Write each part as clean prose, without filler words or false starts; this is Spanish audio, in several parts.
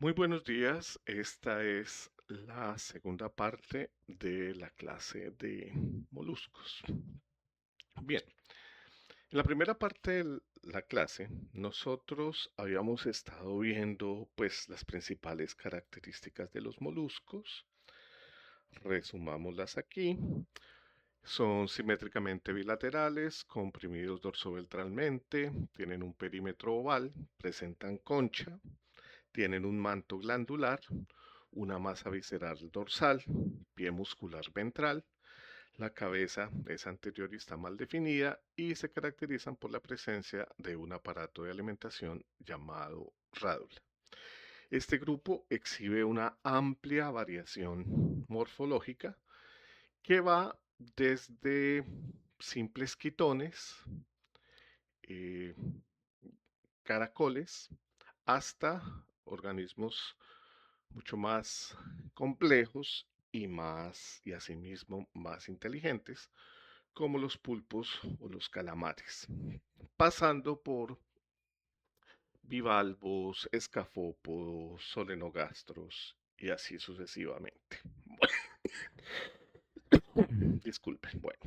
Muy buenos días, esta es la segunda parte de la clase de moluscos. Bien, en la primera parte de la clase nosotros habíamos estado viendo pues las principales características de los moluscos. Resumámoslas aquí. Son simétricamente bilaterales, comprimidos dorsoventralmente, tienen un perímetro oval, presentan concha, tienen un manto glandular, una masa visceral dorsal, pie muscular ventral, la cabeza es anterior y está mal definida y se caracterizan por la presencia de un aparato de alimentación llamado rádula. Este grupo exhibe una amplia variación morfológica que va desde simples quitones, eh, caracoles, hasta organismos mucho más complejos y asimismo más inteligentes, como los pulpos o los calamares, pasando por bivalvos, escafópodos, solenogastros y así sucesivamente. Disculpen, bueno.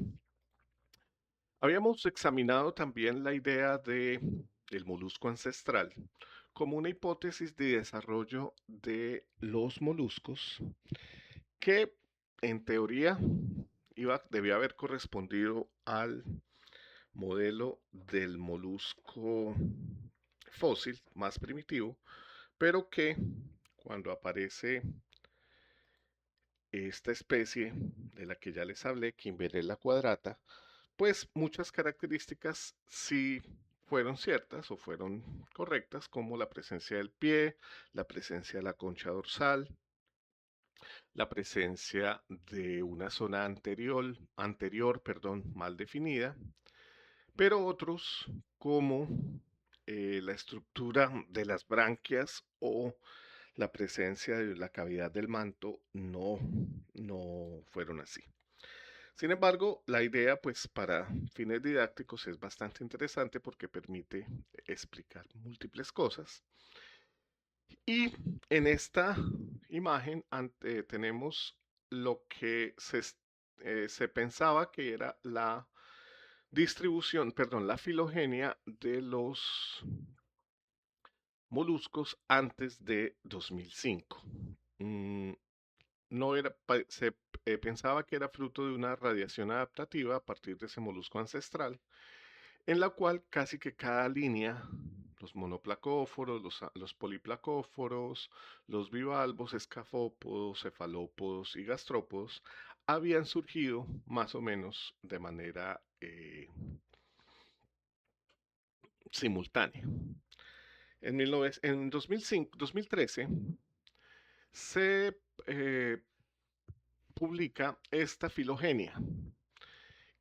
Habíamos examinado también la idea del molusco ancestral como una hipótesis de desarrollo de los moluscos que en teoría debía haber correspondido al modelo del molusco fósil más primitivo, pero que cuando aparece esta especie de la que ya les hablé, Kimberella quadrata, pues muchas características sí fueron ciertas o fueron correctas, como la presencia del pie, la presencia de la concha dorsal, la presencia de una zona anterior, mal definida, pero otros como la estructura de las branquias o la presencia de la cavidad del manto no fueron así. Sin embargo, la idea, pues para fines didácticos es bastante interesante porque permite explicar múltiples cosas. Y en esta imagen tenemos lo que se pensaba que era la distribución, perdón, la filogenia de los moluscos antes de 2005. Mm, no era, se pensaba que era fruto de una radiación adaptativa a partir de ese molusco ancestral, en la cual casi que cada línea, los monoplacóforos, los poliplacóforos, los bivalvos, escafópodos, cefalópodos y gastrópodos, habían surgido más o menos de manera simultánea. En 2013 se publica esta filogenia,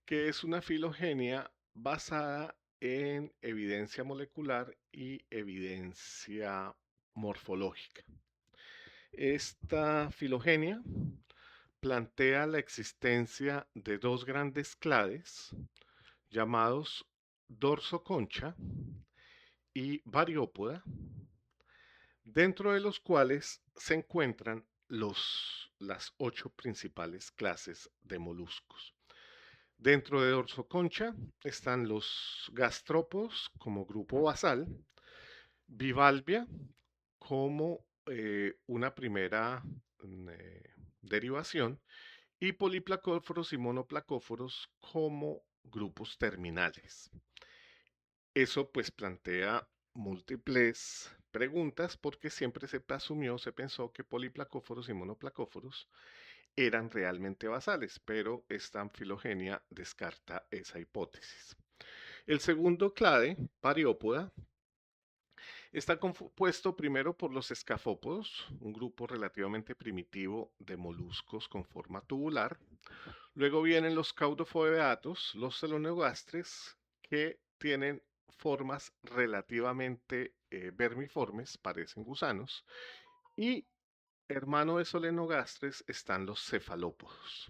que es una filogenia basada en evidencia molecular y evidencia morfológica. Esta filogenia plantea la existencia de dos grandes clades llamados dorsoconcha y variópoda, dentro de los cuales se encuentran las 8 principales clases de moluscos. Dentro de Dorsoconcha están los gastrópodos como grupo basal, bivalvia como una primera derivación y poliplacóforos y monoplacóforos como grupos terminales. Eso pues plantea múltiples preguntas porque siempre se pensó que poliplacóforos y monoplacóforos eran realmente basales, pero esta filogenia descarta esa hipótesis. El segundo clade, Pariópoda, está compuesto primero por los escafópodos, un grupo relativamente primitivo de moluscos con forma tubular. Luego vienen los caudofoedatos, los celoneogastres, que tienen formas relativamente vermiformes, parecen gusanos. Y hermano de solenogastres están los cefalópodos.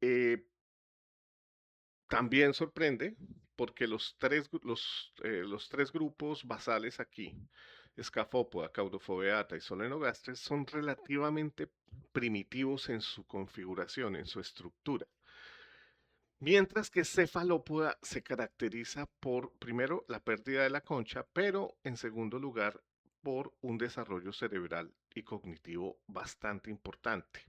Eh, También sorprende porque los tres grupos basales aquí, Scaphópoda, Caudofoveata y Solenogastres son relativamente primitivos en su configuración, en su estructura. Mientras que Cefalópoda se caracteriza por, primero, la pérdida de la concha, pero en segundo lugar, por un desarrollo cerebral y cognitivo bastante importante.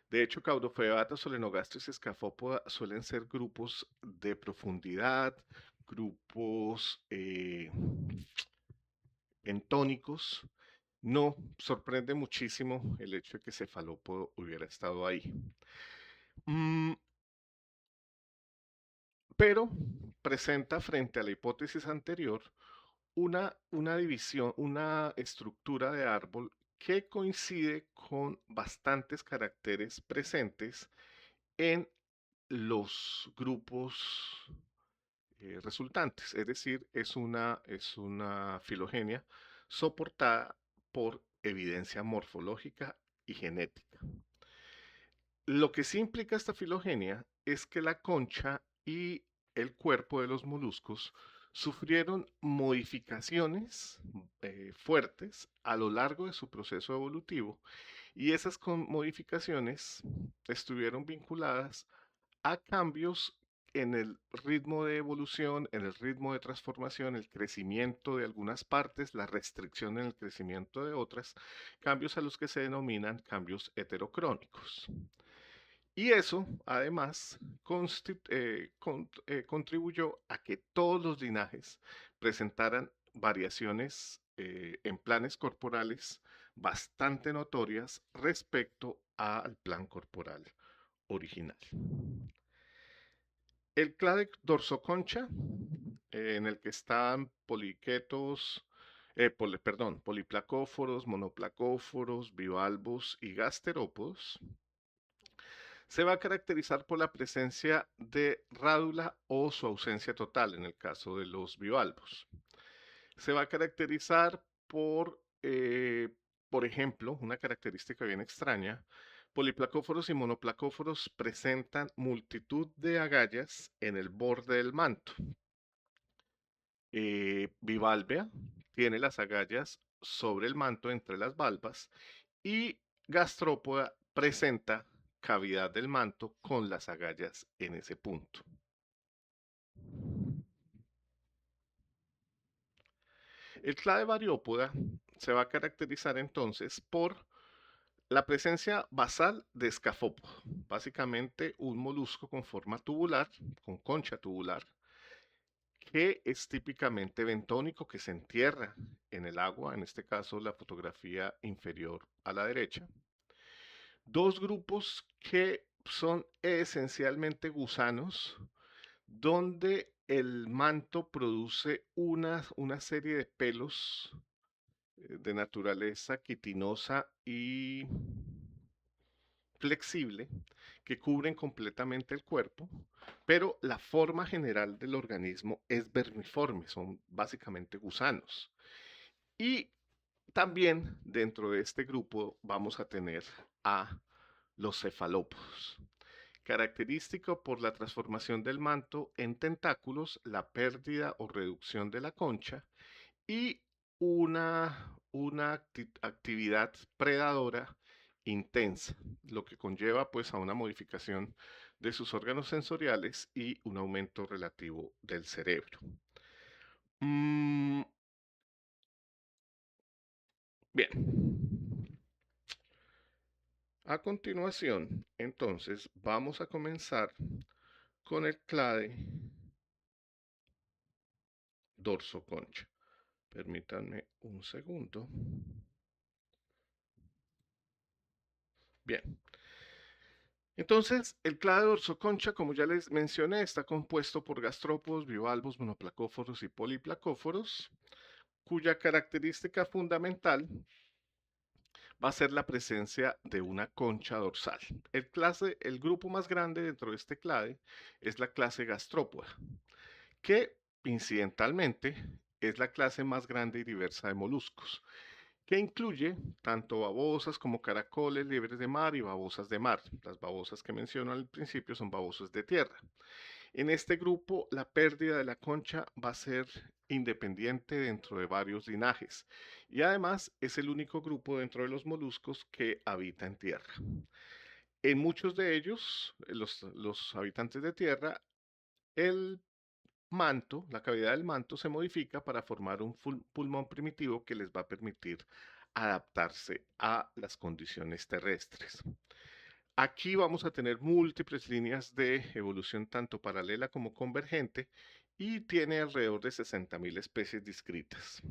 De hecho, Caudofeata, Solenogastris y Scaphópoda suelen ser grupos de profundidad, grupos bentónicos. No sorprende muchísimo el hecho de que Cefalópodo hubiera estado ahí. Mm, pero presenta frente a la hipótesis anterior una división, una estructura de árbol que coincide con bastantes caracteres presentes en los grupos resultantes. Es decir, es una filogenia soportada por evidencia morfológica y genética. Lo que sí implica esta filogenia es que la concha y el cuerpo de los moluscos sufrieron modificaciones fuertes a lo largo de su proceso evolutivo y esas modificaciones estuvieron vinculadas a cambios en el ritmo de evolución, en el ritmo de transformación, el crecimiento de algunas partes, la restricción en el crecimiento de otras, cambios a los que se denominan cambios heterocrónicos. Y eso, además, contribuyó a que todos los linajes presentaran variaciones en planes corporales bastante notorias respecto al plan corporal original. El clade dorsoconcha, en el que están poliquetos, poliplacóforos, monoplacóforos, bivalvos y gasterópodos, se va a caracterizar por la presencia de rádula o su ausencia total en el caso de los bivalvos. Se va a caracterizar por ejemplo, una característica bien extraña, poliplacóforos y monoplacóforos presentan multitud de agallas en el borde del manto. Bivalvea tiene las agallas sobre el manto entre las valvas y gastrópoda presenta cavidad del manto con las agallas en ese punto. El clade variópoda se va a caracterizar entonces por la presencia basal de escafópodo, básicamente un molusco con forma tubular, con concha tubular, que es típicamente bentónico, que se entierra en el agua, en este caso la fotografía inferior a la derecha. Dos grupos que son esencialmente gusanos, donde el manto produce una serie de pelos de naturaleza quitinosa y flexible que cubren completamente el cuerpo, pero la forma general del organismo es vermiforme, son básicamente gusanos. Y también dentro de este grupo vamos a tener a los cefalópodos, característico por la transformación del manto en tentáculos, la pérdida o reducción de la concha y una actividad predadora intensa, lo que conlleva pues a una modificación de sus órganos sensoriales y un aumento relativo del cerebro. Mm, bien. A continuación, entonces, vamos a comenzar con el clade dorso concha. Permítanme un segundo. Bien. Entonces, el clade dorsoconcha, como ya les mencioné, está compuesto por gastrópodos, bivalvos, monoplacóforos y poliplacóforos, cuya característica fundamental va a ser la presencia de una concha dorsal. El grupo más grande dentro de este clade es la clase gastrópoda, que incidentalmente es la clase más grande y diversa de moluscos, que incluye tanto babosas como caracoles, liebres de mar y babosas de mar. Las babosas que menciono al principio son babosas de tierra. En este grupo, la pérdida de la concha va a ser independiente dentro de varios linajes y además es el único grupo dentro de los moluscos que habita en tierra. En muchos de ellos, los habitantes de tierra, el manto, la cavidad del manto se modifica para formar un pulmón primitivo que les va a permitir adaptarse a las condiciones terrestres. Aquí vamos a tener múltiples líneas de evolución tanto paralela como convergente y tiene alrededor de 60.000 especies descritas.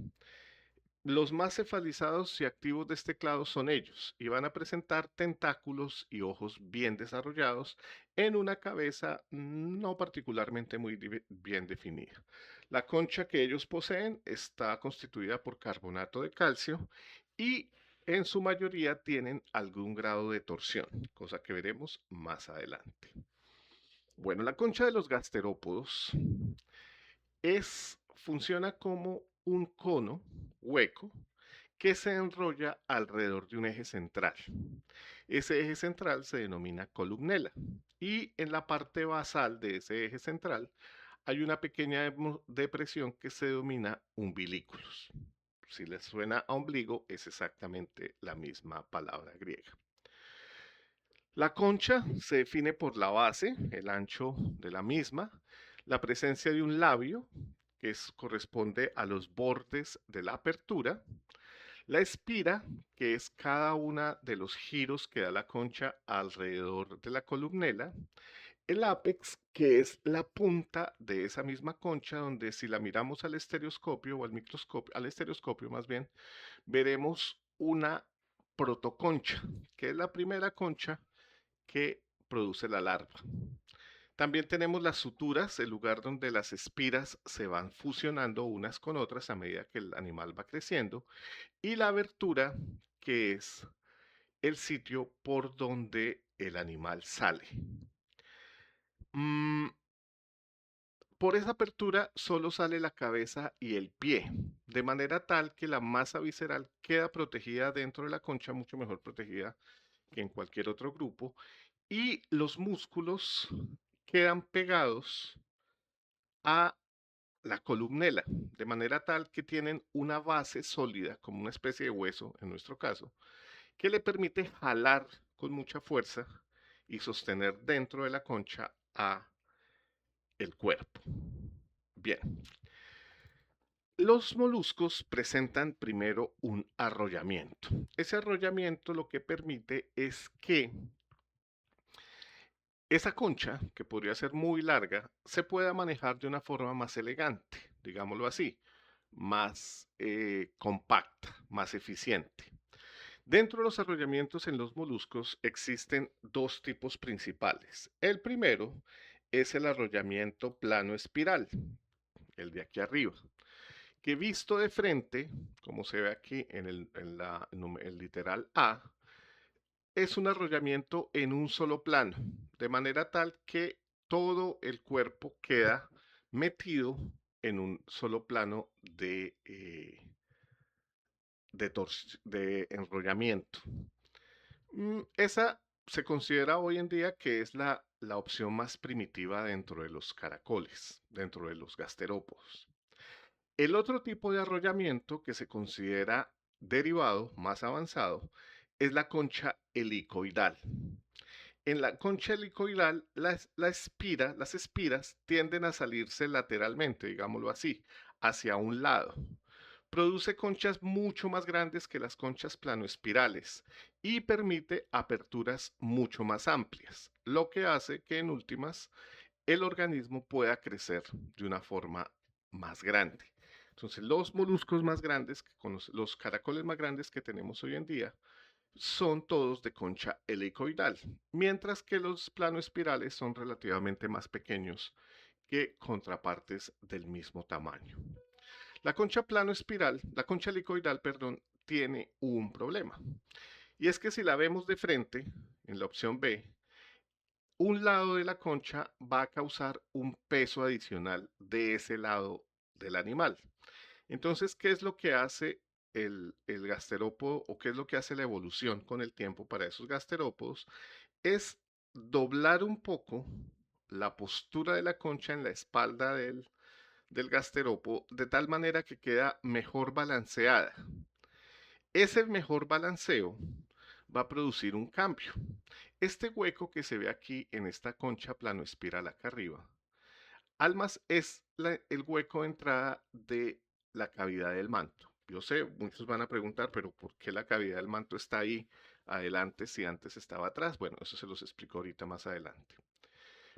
Los más cefalizados y activos de este clado son ellos, y van a presentar tentáculos y ojos bien desarrollados en una cabeza no particularmente muy bien definida. La concha que ellos poseen está constituida por carbonato de calcio y en su mayoría tienen algún grado de torsión, cosa que veremos más adelante. Bueno, la concha de los gasterópodos funciona como un cono hueco que se enrolla alrededor de un eje central. Ese eje central se denomina columnela y en la parte basal de ese eje central hay una pequeña depresión que se denomina umbilículos. Si les suena a ombligo, es exactamente la misma palabra griega. La concha se define por la base, el ancho de la misma, la presencia de un labio, que corresponde a los bordes de la apertura, la espira, que es cada una de los giros que da la concha alrededor de la columnela, el ápex, que es la punta de esa misma concha, donde si la miramos al estereoscopio o al microscopio, al estereoscopio más bien, veremos una protoconcha, que es la primera concha que produce la larva. También tenemos las suturas, el lugar donde las espiras se van fusionando unas con otras a medida que el animal va creciendo, y la abertura, que es el sitio por donde el animal sale. Mm, por esa apertura solo sale la cabeza y el pie, de manera tal que la masa visceral queda protegida dentro de la concha, mucho mejor protegida que en cualquier otro grupo, y los músculos quedan pegados a la columnela, de manera tal que tienen una base sólida, como una especie de hueso en nuestro caso, que le permite jalar con mucha fuerza y sostener dentro de la concha a el cuerpo. Bien, los moluscos presentan primero un arrollamiento. Ese arrollamiento lo que permite es que esa concha, que podría ser muy larga, se pueda manejar de una forma más elegante, digámoslo así, más compacta, más eficiente. Dentro de los arrollamientos en los moluscos existen dos tipos principales. El primero es el arrollamiento plano espiral, el de aquí arriba, que visto de frente, como se ve aquí el literal A, es un arrollamiento en un solo plano, de manera tal que todo el cuerpo queda metido en un solo plano de enrollamiento. Esa se considera hoy en día que es la opción más primitiva dentro de los caracoles, dentro de los gasterópodos. El otro tipo de arrollamiento que se considera derivado, más avanzado, es la concha helicoidal. En la concha helicoidal, las espiras tienden a salirse lateralmente, digámoslo así, hacia un lado. Produce conchas mucho más grandes que las conchas planoespirales y permite aperturas mucho más amplias, lo que hace que en últimas el organismo pueda crecer de una forma más grande. Entonces, los moluscos más grandes, los caracoles más grandes que tenemos hoy en día, son todos de concha helicoidal, mientras que los planoespirales son relativamente más pequeños que contrapartes del mismo tamaño. La concha helicoidal, perdón, tiene un problema. Y es que si la vemos de frente, en la opción B, un lado de la concha va a causar un peso adicional de ese lado del animal. Entonces, ¿qué es lo que hace el gasterópodo o qué es lo que hace la evolución con el tiempo para esos gasterópodos? Es doblar un poco la postura de la concha en la espalda del gasteropo de tal manera que queda mejor balanceada. Ese mejor balanceo va a producir un cambio. Este hueco que se ve aquí en esta concha plano espiral acá arriba, almas es el hueco de entrada de la cavidad del manto. Yo sé, muchos van a preguntar, pero ¿por qué la cavidad del manto está ahí adelante si antes estaba atrás? Bueno, eso se los explico ahorita más adelante.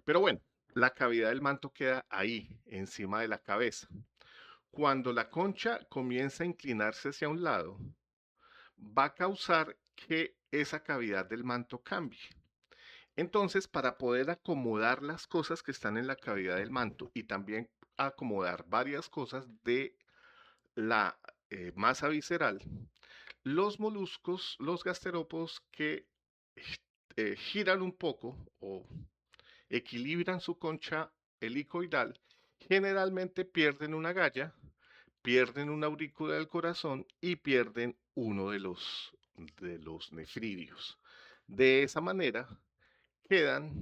Pero bueno, la cavidad del manto queda ahí, encima de la cabeza. Cuando la concha comienza a inclinarse hacia un lado, va a causar que esa cavidad del manto cambie. Entonces, para poder acomodar las cosas que están en la cavidad del manto y también acomodar varias cosas de la masa visceral, los moluscos, los gasterópodos que giran un poco o equilibran su concha helicoidal, generalmente pierden una galla, pierden una aurícula del corazón y pierden uno de los nefridios. De esa manera quedan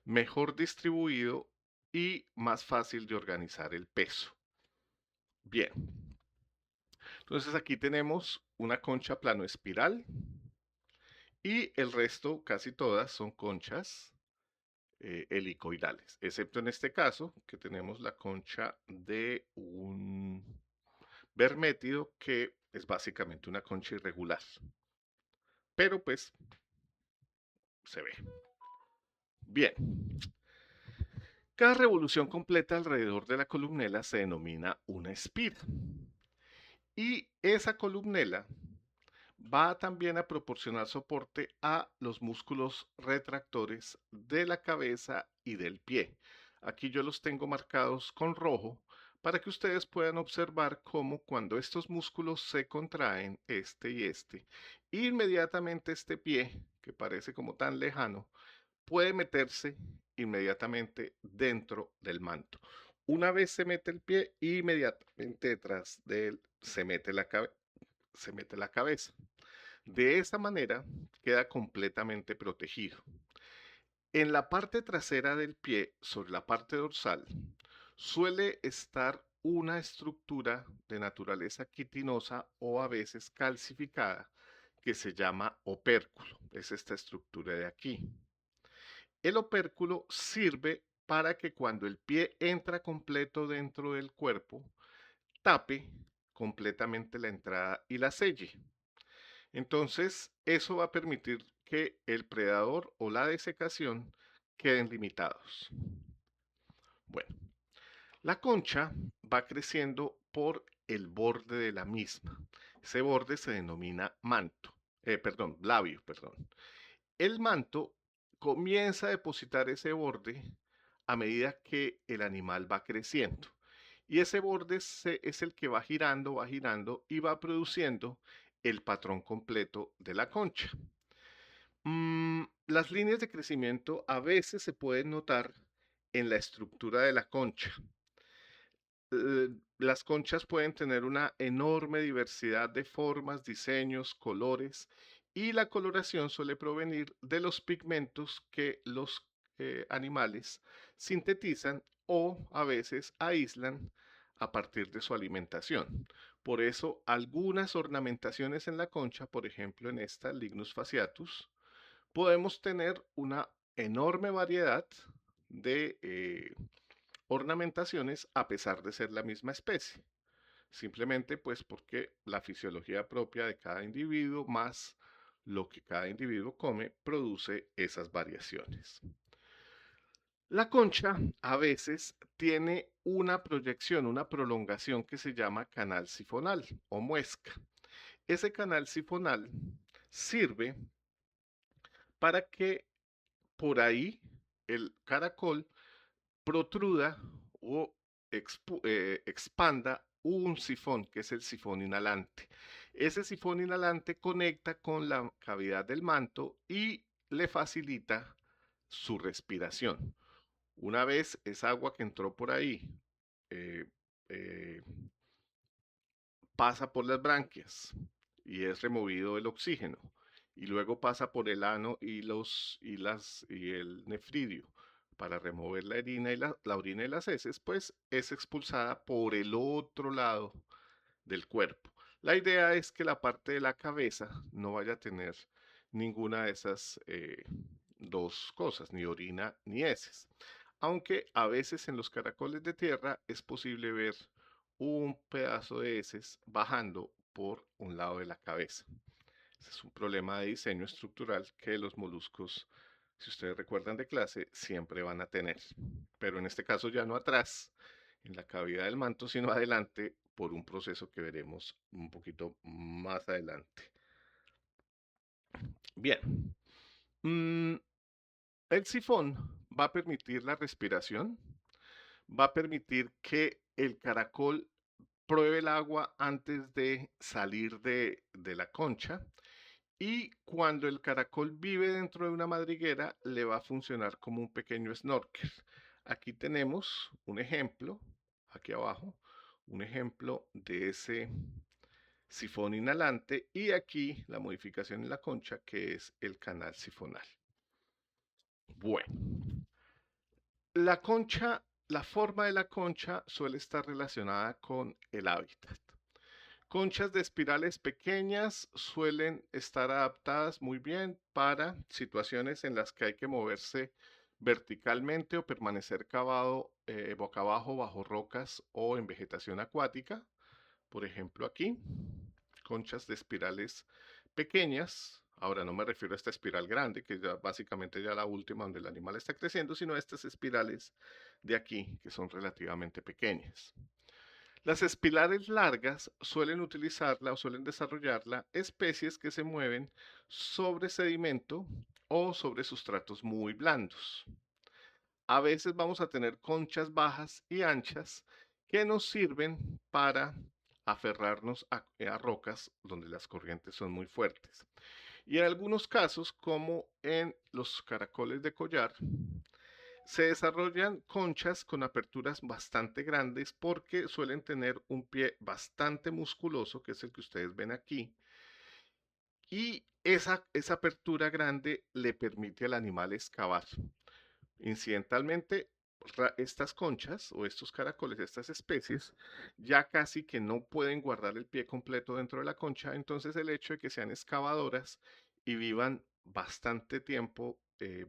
mejor distribuido y más fácil de organizar el peso. Bien, entonces aquí tenemos una concha plano espiral y el resto, casi todas, son conchas helicoidales, excepto en este caso que tenemos la concha de un vermétido que es básicamente una concha irregular, pero pues se ve. Bien, cada revolución completa alrededor de la columela se denomina una espira. Y esa columela va también a proporcionar soporte a los músculos retractores de la cabeza y del pie. Aquí yo los tengo marcados con rojo para que ustedes puedan observar cómo cuando estos músculos se contraen, este y este, inmediatamente este pie, que parece como tan lejano, puede meterse inmediatamente dentro del manto. Una vez se mete el pie, inmediatamente detrás de él se mete la cabeza. De esa manera queda completamente protegido. En la parte trasera del pie, sobre la parte dorsal, suele estar una estructura de naturaleza quitinosa o a veces calcificada que se llama opérculo. Es esta estructura de aquí. El opérculo sirve para que cuando el pie entra completo dentro del cuerpo, tape completamente la entrada y la selle. Entonces, eso va a permitir que el predador o la desecación queden limitados. Bueno, la concha va creciendo por el borde de la misma. Ese borde se denomina manto, labio, perdón. El manto comienza a depositar ese borde a medida que el animal va creciendo. Y ese borde es el que va girando y va produciendo el patrón completo de la concha. Las líneas de crecimiento a veces se pueden notar en la estructura de la concha. Las conchas pueden tener una enorme diversidad de formas, diseños, colores y la coloración suele provenir de los pigmentos que los animales sintetizan o a veces aíslan a partir de su alimentación. Por eso algunas ornamentaciones en la concha, por ejemplo en esta Lignus fasciatus, podemos tener una enorme variedad de ornamentaciones a pesar de ser la misma especie. Simplemente pues porque la fisiología propia de cada individuo más lo que cada individuo come produce esas variaciones. La concha a veces tiene una proyección, una prolongación que se llama canal sifonal o muesca. Ese canal sifonal sirve para que por ahí el caracol protruda o expanda un sifón, que es el sifón inhalante. Ese sifón inhalante conecta con la cavidad del manto y le facilita su respiración. Una vez esa agua que entró por ahí eh, eh, pasa por las branquias y es removido el oxígeno y luego pasa por el ano y el nefridio para remover la orina la orina y las heces, pues es expulsada por el otro lado del cuerpo. La idea es que la parte de la cabeza no vaya a tener ninguna de esas dos cosas, ni orina ni heces. Aunque a veces en los caracoles de tierra es posible ver un pedazo de heces bajando por un lado de la cabeza. Ese es un problema de diseño estructural que los moluscos, si ustedes recuerdan de clase, siempre van a tener. Pero en este caso ya no atrás, en la cavidad del manto, sino adelante por un proceso que veremos un poquito más adelante. Bien, mm, el sifón va a permitir la respiración, va a permitir que el caracol pruebe el agua antes de salir de la concha. Y cuando el caracol vive dentro de una madriguera, le va a funcionar como un pequeño snorkel. Aquí tenemos un ejemplo, aquí abajo, un ejemplo de ese sifón inhalante y aquí la modificación en la concha que es el canal sifonal. Bueno, la concha, la forma de la concha suele estar relacionada con el hábitat. Conchas de espirales pequeñas suelen estar adaptadas muy bien para situaciones en las que hay que moverse verticalmente o permanecer cavado boca abajo bajo rocas o en vegetación acuática. Por ejemplo, aquí, conchas de espirales pequeñas. Ahora no me refiero a esta espiral grande, que es ya básicamente ya la última donde el animal está creciendo, sino a estas espirales de aquí, que son relativamente pequeñas. Las espirales largas suelen utilizarla o suelen desarrollarla especies que se mueven sobre sedimento o sobre sustratos muy blandos. A veces vamos a tener conchas bajas y anchas que nos sirven para aferrarnos a rocas donde las corrientes son muy fuertes. Y en algunos casos, como en los caracoles de collar, se desarrollan conchas con aperturas bastante grandes porque suelen tener un pie bastante musculoso, que es el que ustedes ven aquí, y esa apertura grande le permite al animal excavar. Incidentalmente, estas conchas o estos caracoles, estas especies, ya casi que no pueden guardar el pie completo dentro de la concha, entonces el hecho de que sean excavadoras y vivan bastante tiempo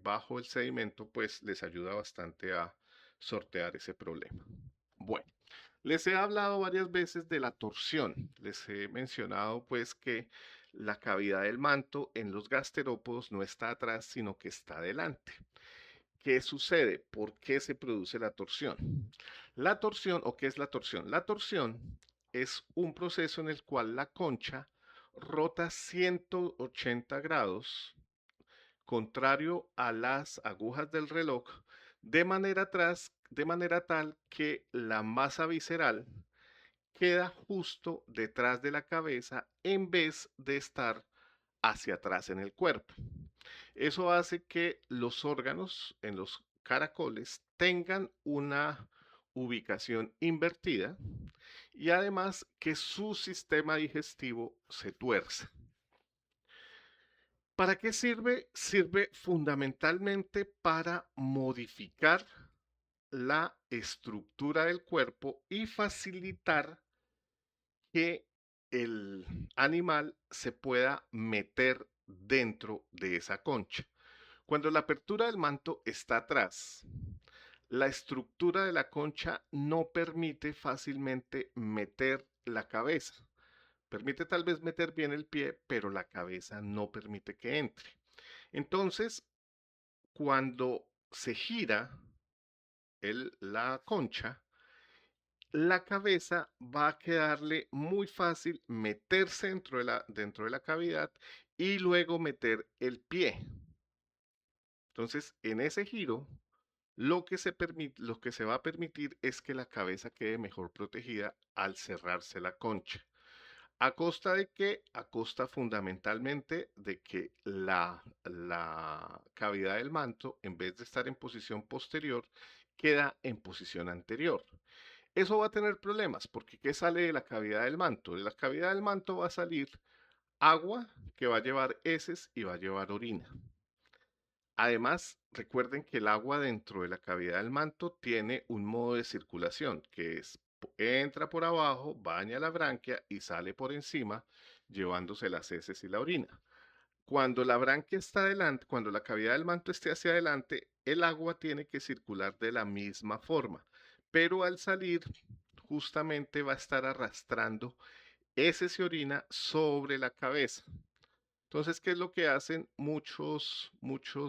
bajo el sedimento, pues les ayuda bastante a sortear ese problema. Bueno, les he hablado varias veces de la torsión. Les he mencionado pues que la cavidad del manto en los gasterópodos no está atrás, sino que está adelante. ¿Qué sucede? ¿Por qué se produce la torsión? La torsión, ¿o qué es la torsión? La torsión es un proceso en el cual la concha rota 180 grados, contrario a las agujas del reloj, de manera tal que la masa visceral queda justo detrás de la cabeza en vez de estar hacia atrás en el cuerpo. Eso hace que los órganos en los caracoles tengan una ubicación invertida y además que su sistema digestivo se tuerza. ¿Para qué sirve? Sirve fundamentalmente para modificar la estructura del cuerpo y facilitar que el animal se pueda meter dentro de esa concha. Cuando la apertura del manto está atrás, la estructura de la concha no permite fácilmente meter la cabeza. Permite tal vez meter bien el pie, pero la cabeza no permite que entre. Entonces, cuando se gira la concha, la cabeza va a quedarle muy fácil meterse dentro de la cavidad y luego meter el pie. Entonces, en ese giro, lo que se va a permitir es que la cabeza quede mejor protegida al cerrarse la concha. ¿A costa de qué? A costa fundamentalmente de que la cavidad del manto, en vez de estar en posición posterior, queda en posición anterior. Eso va a tener problemas, porque ¿qué sale de la cavidad del manto? De la cavidad del manto va a salir agua que va a llevar heces y va a llevar orina. Además, recuerden que el agua dentro de la cavidad del manto tiene un modo de circulación, que es entra por abajo, baña la branquia y sale por encima, llevándose las heces y la orina. Cuando la branquia está adelante, cuando la cavidad del manto esté hacia adelante, el agua tiene que circular de la misma forma, pero al salir justamente va a estar arrastrando heces y orina sobre la cabeza. Entonces, ¿qué es lo que hacen muchos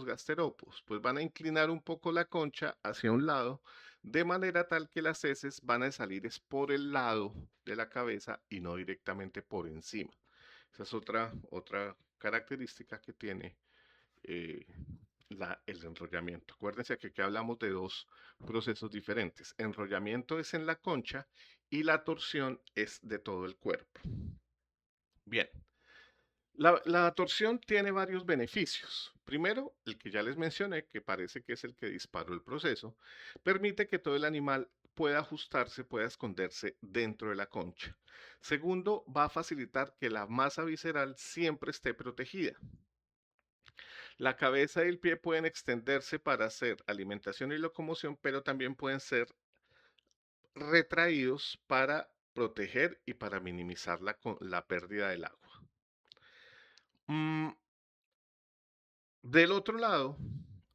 gasterópodos? Pues van a inclinar un poco la concha hacia un lado, de manera tal que las heces van a salir es por el lado de la cabeza y no directamente por encima. Esa es otra característica que tiene eh, el enrollamiento. Acuérdense que aquí hablamos de dos procesos diferentes. Enrollamiento es en la concha y la torsión es de todo el cuerpo. Bien, la torsión tiene varios beneficios. Primero, el que ya les mencioné, que parece que es el que disparó el proceso, permite que todo el animal pueda ajustarse, pueda esconderse dentro de la concha. Segundo, va a facilitar que la masa visceral siempre esté protegida. La cabeza y el pie pueden extenderse para hacer alimentación y locomoción, pero también pueden ser retraídos para proteger y para minimizar la pérdida del agua. Mm, Del otro lado,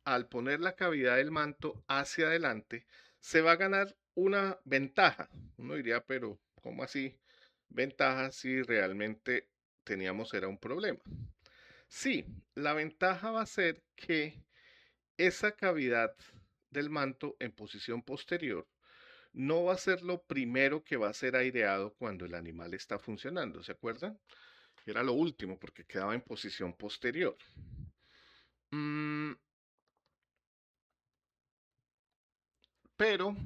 al poner la cavidad del manto hacia adelante, se va a ganar una ventaja. Uno diría, pero ¿cómo así? Ventaja si realmente teníamos era un problema. Sí, la ventaja va a ser que esa cavidad del manto en posición posterior no va a ser lo primero que va a ser aireado cuando el animal está funcionando, ¿se acuerdan? Era lo último porque quedaba en posición posterior. Mm, pero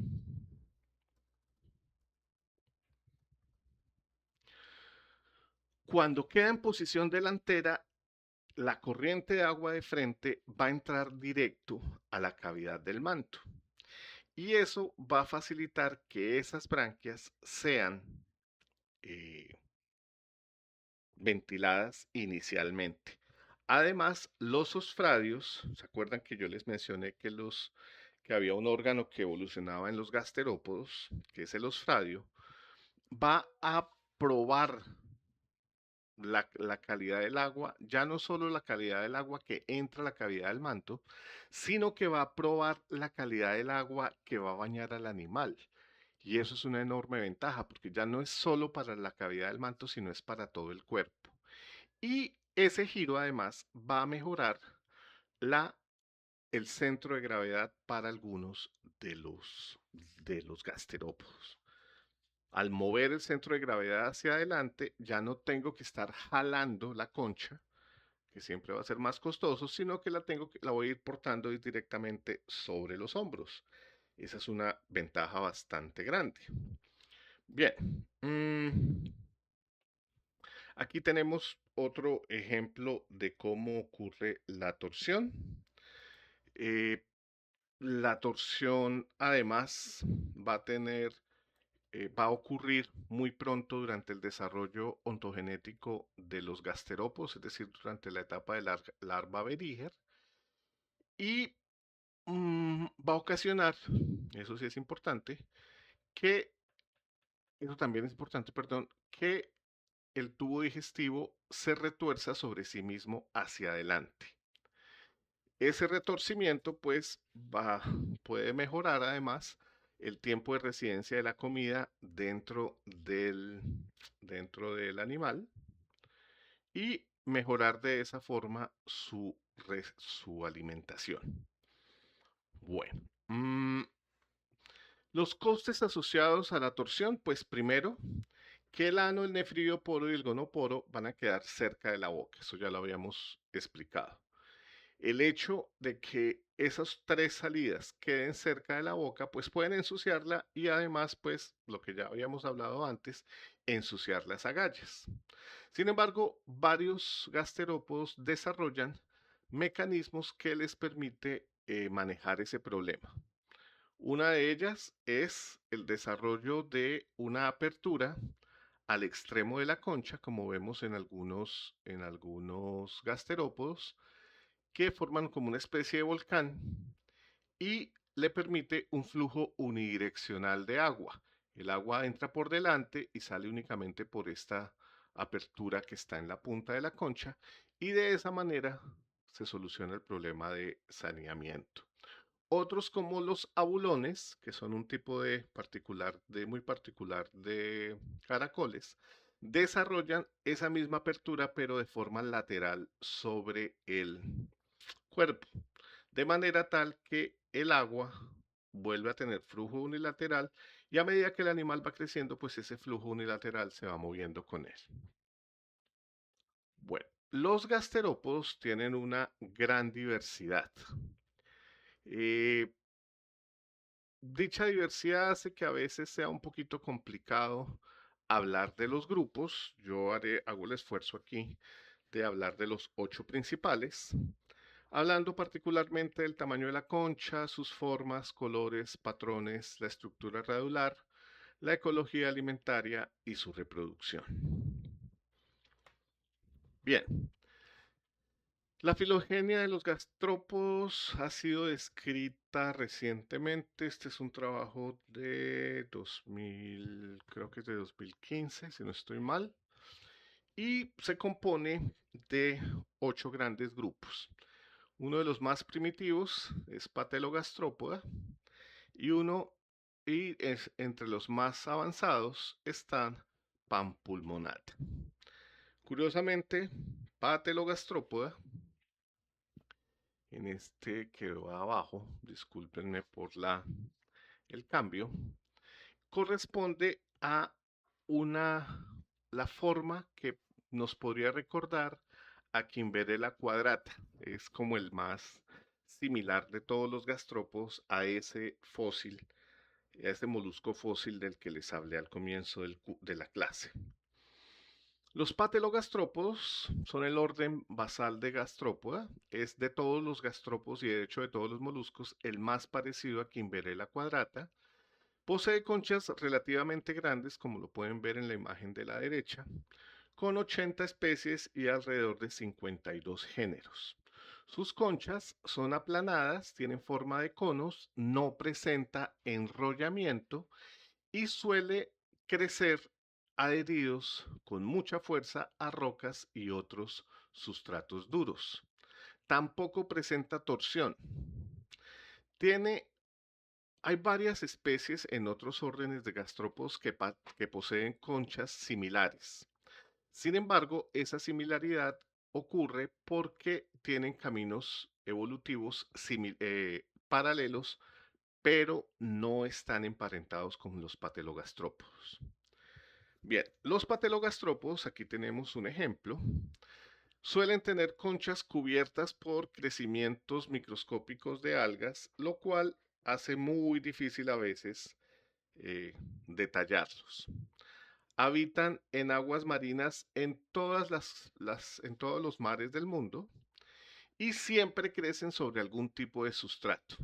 cuando queda en posición delantera, la corriente de agua de frente va a entrar directo a la cavidad del manto. Y eso va a facilitar que esas branquias sean eh, ventiladas inicialmente. Además, los osfradios, ¿se acuerdan que yo les mencioné que había un órgano que evolucionaba en los gasterópodos, que es el osfradio? Va a probar la calidad del agua, ya no solo la calidad del agua que entra a la cavidad del manto, sino que va a probar la calidad del agua que va a bañar al animal. Y eso es una enorme ventaja, porque ya no es solo para la cavidad del manto, sino es para todo el cuerpo. Y ese giro además va a mejorar la, el centro de gravedad para algunos de los gasterópodos. Al mover el centro de gravedad hacia adelante, ya no tengo que estar jalando la concha, que siempre va a ser más costoso, sino que la voy a ir portando directamente sobre los hombros. Esa es una ventaja bastante grande. Bien, aquí tenemos otro ejemplo de cómo ocurre la torsión. Eh, la torsión además va a tener va a ocurrir muy pronto durante el desarrollo ontogenético de los gasterópodos, es decir, durante la etapa de larva beríger, y va a ocasionar, eso sí es importante, que, eso también es importante, perdón, que el tubo digestivo se retuerza sobre sí mismo hacia adelante. Ese retorcimiento, pues, puede mejorar además el tiempo de residencia de la comida dentro del animal y mejorar de esa forma su alimentación. Bueno, los costes asociados a la torsión, pues primero, que el ano, el nefridioporo y el gonoporo van a quedar cerca de la boca, eso ya lo habíamos explicado. El hecho de que esas tres salidas queden cerca de la boca, pues pueden ensuciarla y además, pues, lo que ya habíamos hablado antes, ensuciar las agallas. Sin embargo, varios gasterópodos desarrollan mecanismos que les permite manejar ese problema. Una de ellas es el desarrollo de una apertura al extremo de la concha, como vemos en algunos gasterópodos, que forman como una especie de volcán y le permite un flujo unidireccional de agua. El agua entra por delante y sale únicamente por esta apertura que está en la punta de la concha y de esa manera se soluciona el problema de saneamiento. Otros como los abulones, que son un tipo de muy particular de caracoles, desarrollan esa misma apertura pero de forma lateral sobre el cuerpo, de manera tal que el agua vuelve a tener flujo unilateral y a medida que el animal va creciendo, pues ese flujo unilateral se va moviendo con él. Bueno, los gasterópodos tienen una gran diversidad. Eh, Dicha diversidad hace que a veces sea un poquito complicado hablar de los grupos. Hago el esfuerzo aquí de hablar de los 8 principales, hablando particularmente del tamaño de la concha, sus formas, colores, patrones, la estructura radular, la ecología alimentaria y su reproducción. Bien, la filogenia de los gastrópodos ha sido descrita recientemente. Este es un trabajo de 2000, creo que es de 2015, si no estoy mal, y se compone de 8 grandes grupos. Uno de los más primitivos es Patelogastrópoda y entre los más avanzados están Pampulmonata. Curiosamente, Patelogastrópoda, en este que va abajo, discúlpenme por el cambio, corresponde a una, la forma que nos podría recordar a Quimberella quadrata. Es como el más similar de todos los gastrópodos a ese fósil, a ese molusco fósil del que les hablé al comienzo de la clase. Los patelogastrópodos son el orden basal de gastrópoda. Es de todos los gastrópodos y de hecho de todos los moluscos el más parecido a Quimberella quadrata. Posee conchas relativamente grandes, como lo pueden ver en la imagen de la derecha, con 80 especies y alrededor de 52 géneros. Sus conchas son aplanadas, tienen forma de conos, no presenta enrollamiento y suele crecer adheridos con mucha fuerza a rocas y otros sustratos duros. Tampoco presenta torsión. Tiene Hay varias especies en otros órdenes de gastrópodos que poseen conchas similares. Sin embargo, esa similaridad ocurre porque tienen caminos evolutivos paralelos, pero no están emparentados con los patelogastrópodos. Bien, los patelogastrópodos, aquí tenemos un ejemplo, suelen tener conchas cubiertas por crecimientos microscópicos de algas, lo cual hace muy difícil a veces eh, detallarlos. Habitan en aguas marinas en en todos los mares del mundo y siempre crecen sobre algún tipo de sustrato.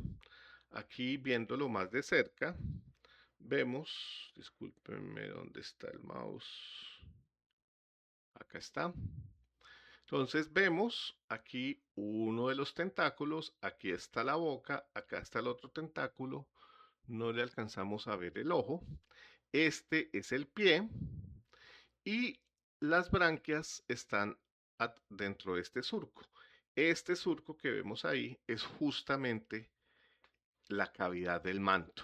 Aquí viéndolo más de cerca, vemos, discúlpenme, ¿dónde está el mouse? Acá está. Entonces vemos aquí uno de los tentáculos, aquí está la boca, acá está el otro tentáculo, no le alcanzamos a ver el ojo. Este es el pie y las branquias están dentro de este surco. Este surco que vemos ahí es justamente la cavidad del manto.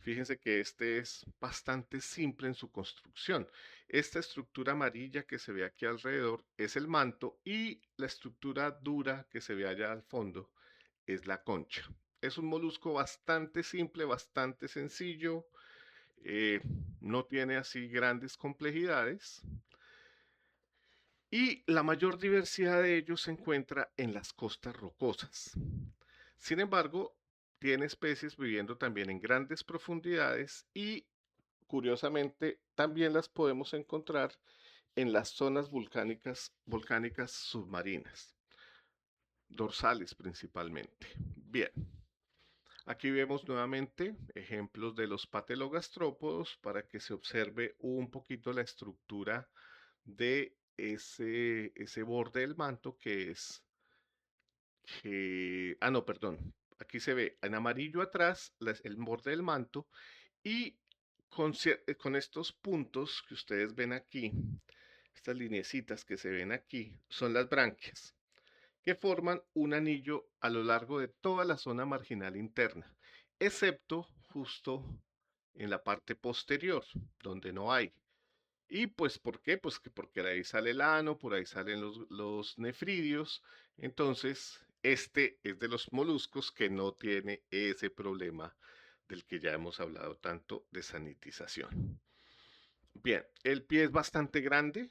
Fíjense que este es bastante simple en su construcción. Esta estructura amarilla que se ve aquí alrededor es el manto y la estructura dura que se ve allá al fondo es la concha. Es un molusco bastante simple, bastante sencillo, eh, no tiene así grandes complejidades y la mayor diversidad de ellos se encuentra en las costas rocosas. Sin embargo, tiene especies viviendo también en grandes profundidades y, curiosamente, también las podemos encontrar en las zonas volcánicas submarinas, dorsales principalmente. Bien, Aquí vemos nuevamente ejemplos de los patelogastrópodos para que se observe un poquito la estructura de ese borde del manto no, perdón. Aquí se ve en amarillo atrás el borde del manto y con estos puntos que ustedes ven aquí, estas lineecitas que se ven aquí, son las branquias, que forman un anillo a lo largo de toda la zona marginal interna, excepto justo en la parte posterior, donde no hay. ¿Y pues por qué? Pues que porque de ahí sale el ano, por ahí salen los nefridios. Entonces, este es de los moluscos que no tiene ese problema del que ya hemos hablado tanto de sanitización. Bien, el pie es bastante grande,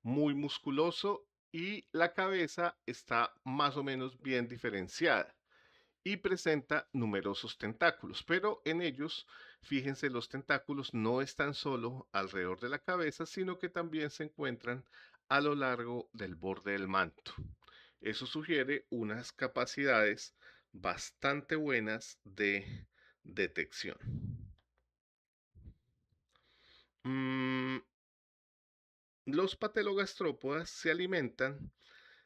muy musculoso y la cabeza está más o menos bien diferenciada y presenta numerosos tentáculos, pero en ellos, fíjense, los tentáculos no están solo alrededor de la cabeza, sino que también se encuentran a lo largo del borde del manto. Eso sugiere unas capacidades bastante buenas de detección. Mm, los patelogastrópodas se alimentan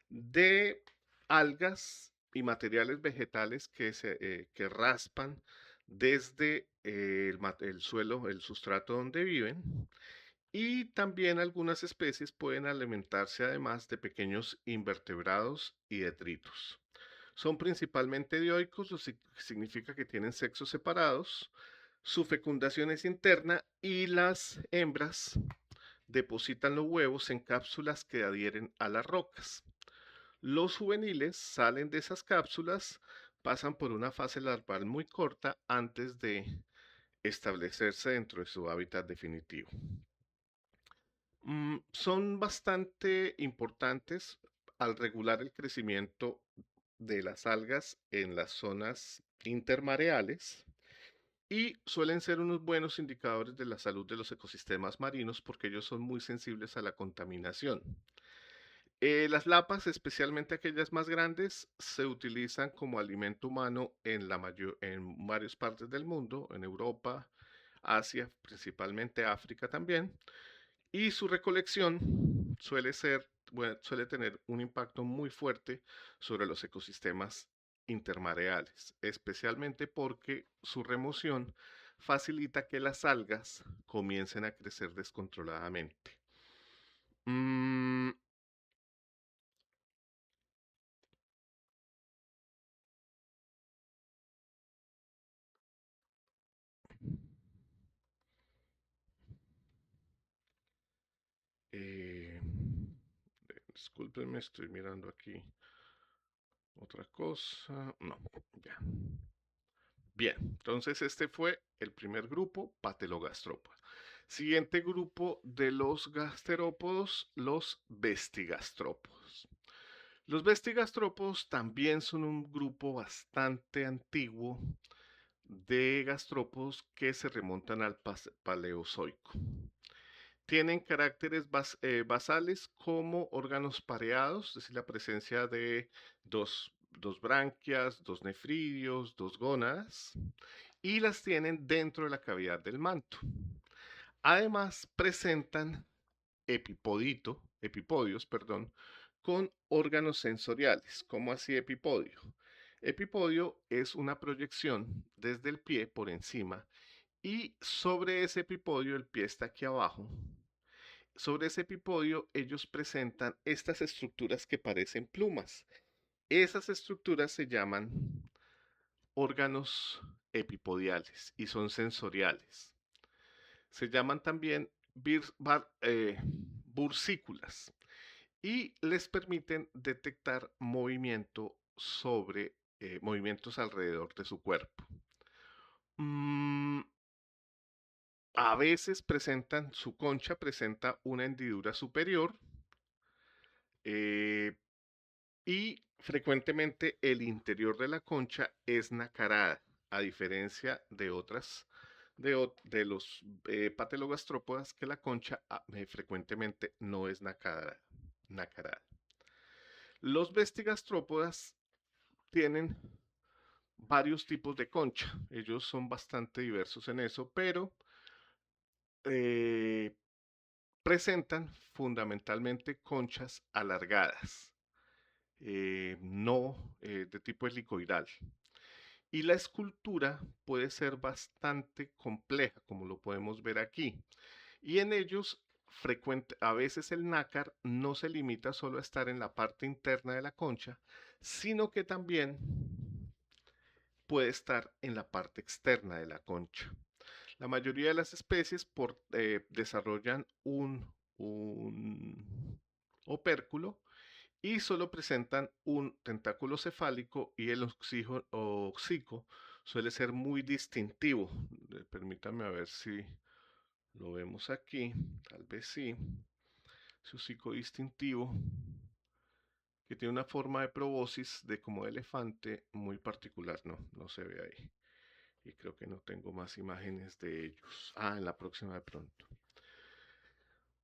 de algas y materiales vegetales que raspan desde el suelo, el sustrato donde viven. Y también algunas especies pueden alimentarse además de pequeños invertebrados y detritus. Son principalmente dioicos, lo que significa que tienen sexos separados. Su fecundación es interna y las hembras depositan los huevos en cápsulas que adhieren a las rocas. Los juveniles salen de esas cápsulas, pasan por una fase larval muy corta antes de establecerse dentro de su hábitat definitivo. Son bastante importantes al regular el crecimiento de las algas en las zonas intermareales y suelen ser unos buenos indicadores de la salud de los ecosistemas marinos porque ellos son muy sensibles a la contaminación. Las lapas, especialmente aquellas más grandes, se utilizan como alimento humano en varias partes del mundo, en Europa, Asia, principalmente África también, y su recolección suele tener un impacto muy fuerte sobre los ecosistemas intermareales, especialmente porque su remoción facilita que las algas comiencen a crecer descontroladamente. Mm, Eh, discúlpenme, estoy mirando aquí otra cosa. No, ya. Bien, entonces este fue el primer grupo, Patelogastrópoda. Siguiente grupo de los gasterópodos, los vestigastrópodos. Los vestigastrópodos también son un grupo bastante antiguo de gastrópodos que se remontan al Paleozoico. Tienen caracteres basales como órganos pareados, es decir, la presencia de dos branquias, dos nefridios, dos gónadas, y las tienen dentro de la cavidad del manto. Además, presentan epipodios, perdón, con órganos sensoriales. ¿Cómo así epipodio? Epipodio es una proyección desde el pie por encima y sobre ese epipodio, el pie está aquí abajo, sobre ese epipodio ellos presentan estas estructuras que parecen plumas. Esas estructuras se llaman órganos epipodiales y son sensoriales. Se llaman también bursículas y les permiten detectar movimientos alrededor de su cuerpo. Mm, a veces su concha presenta una hendidura superior, eh, y frecuentemente el interior de la concha es nacarada, a diferencia de de los patelogastrópodas, que la concha frecuentemente no es nacarada. Los vestigastrópodas tienen varios tipos de concha. Ellos son bastante diversos en eso, pero eh, presentan fundamentalmente conchas alargadas, no de tipo helicoidal. Y la escultura puede ser bastante compleja, como lo podemos ver aquí. Y en ellos, a veces el nácar no se limita solo a estar en la parte interna de la concha, sino que también puede estar en la parte externa de la concha. La mayoría de las especies desarrollan un opérculo y solo presentan un tentáculo cefálico y el hocico suele ser muy distintivo. Permítame a ver si lo vemos aquí, tal vez sí. Su hocico distintivo que tiene una forma de proboscis de como de elefante muy particular. No, no se ve ahí. Y creo que no tengo más imágenes de ellos. Ah, en la próxima de pronto.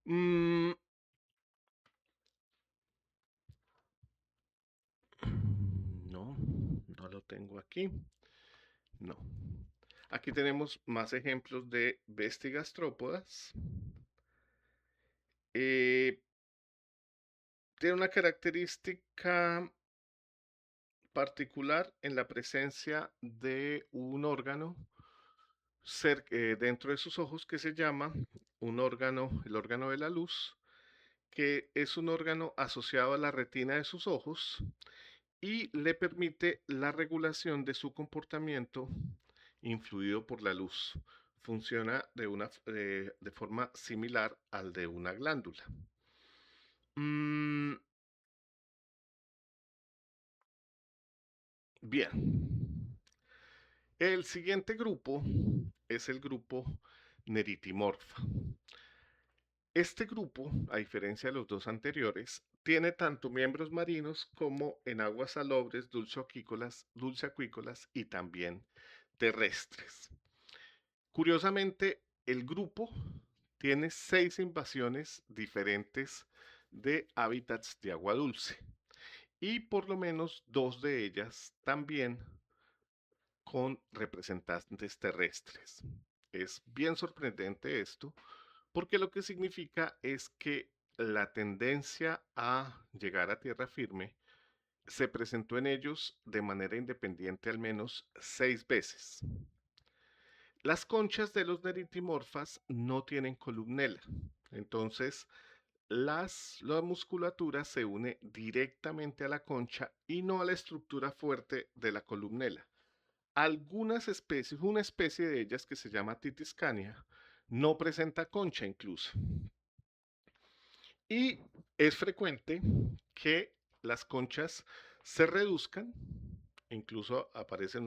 Mm, no, no lo tengo aquí. No. Aquí tenemos más ejemplos de vestigastrópodas. Eh, Tiene una característica particular en la presencia de un órgano dentro de sus ojos que se llama el órgano de la luz, que es un órgano asociado a la retina de sus ojos y le permite la regulación de su comportamiento influido por la luz. Funciona de forma similar al de una glándula. Mm, bien. El siguiente grupo es el grupo Neritimorpha. Este grupo, a diferencia de los dos anteriores, tiene tanto miembros marinos como en aguas salobres, dulceacuícolas y también terrestres. Curiosamente, el grupo tiene 6 invasiones diferentes de hábitats de agua dulce y por lo menos 2 de ellas también con representantes terrestres. Es bien sorprendente esto porque lo que significa es que la tendencia a llegar a tierra firme se presentó en ellos de manera independiente al menos 6 veces. Las conchas de los neritimorfas no tienen columnela, entonces la musculatura se une directamente a la concha y no a la estructura fuerte de la columnela. Algunas especies, una especie de ellas que se llama Titiscania, no presenta concha incluso. Y es frecuente que las conchas se reduzcan, incluso aparecen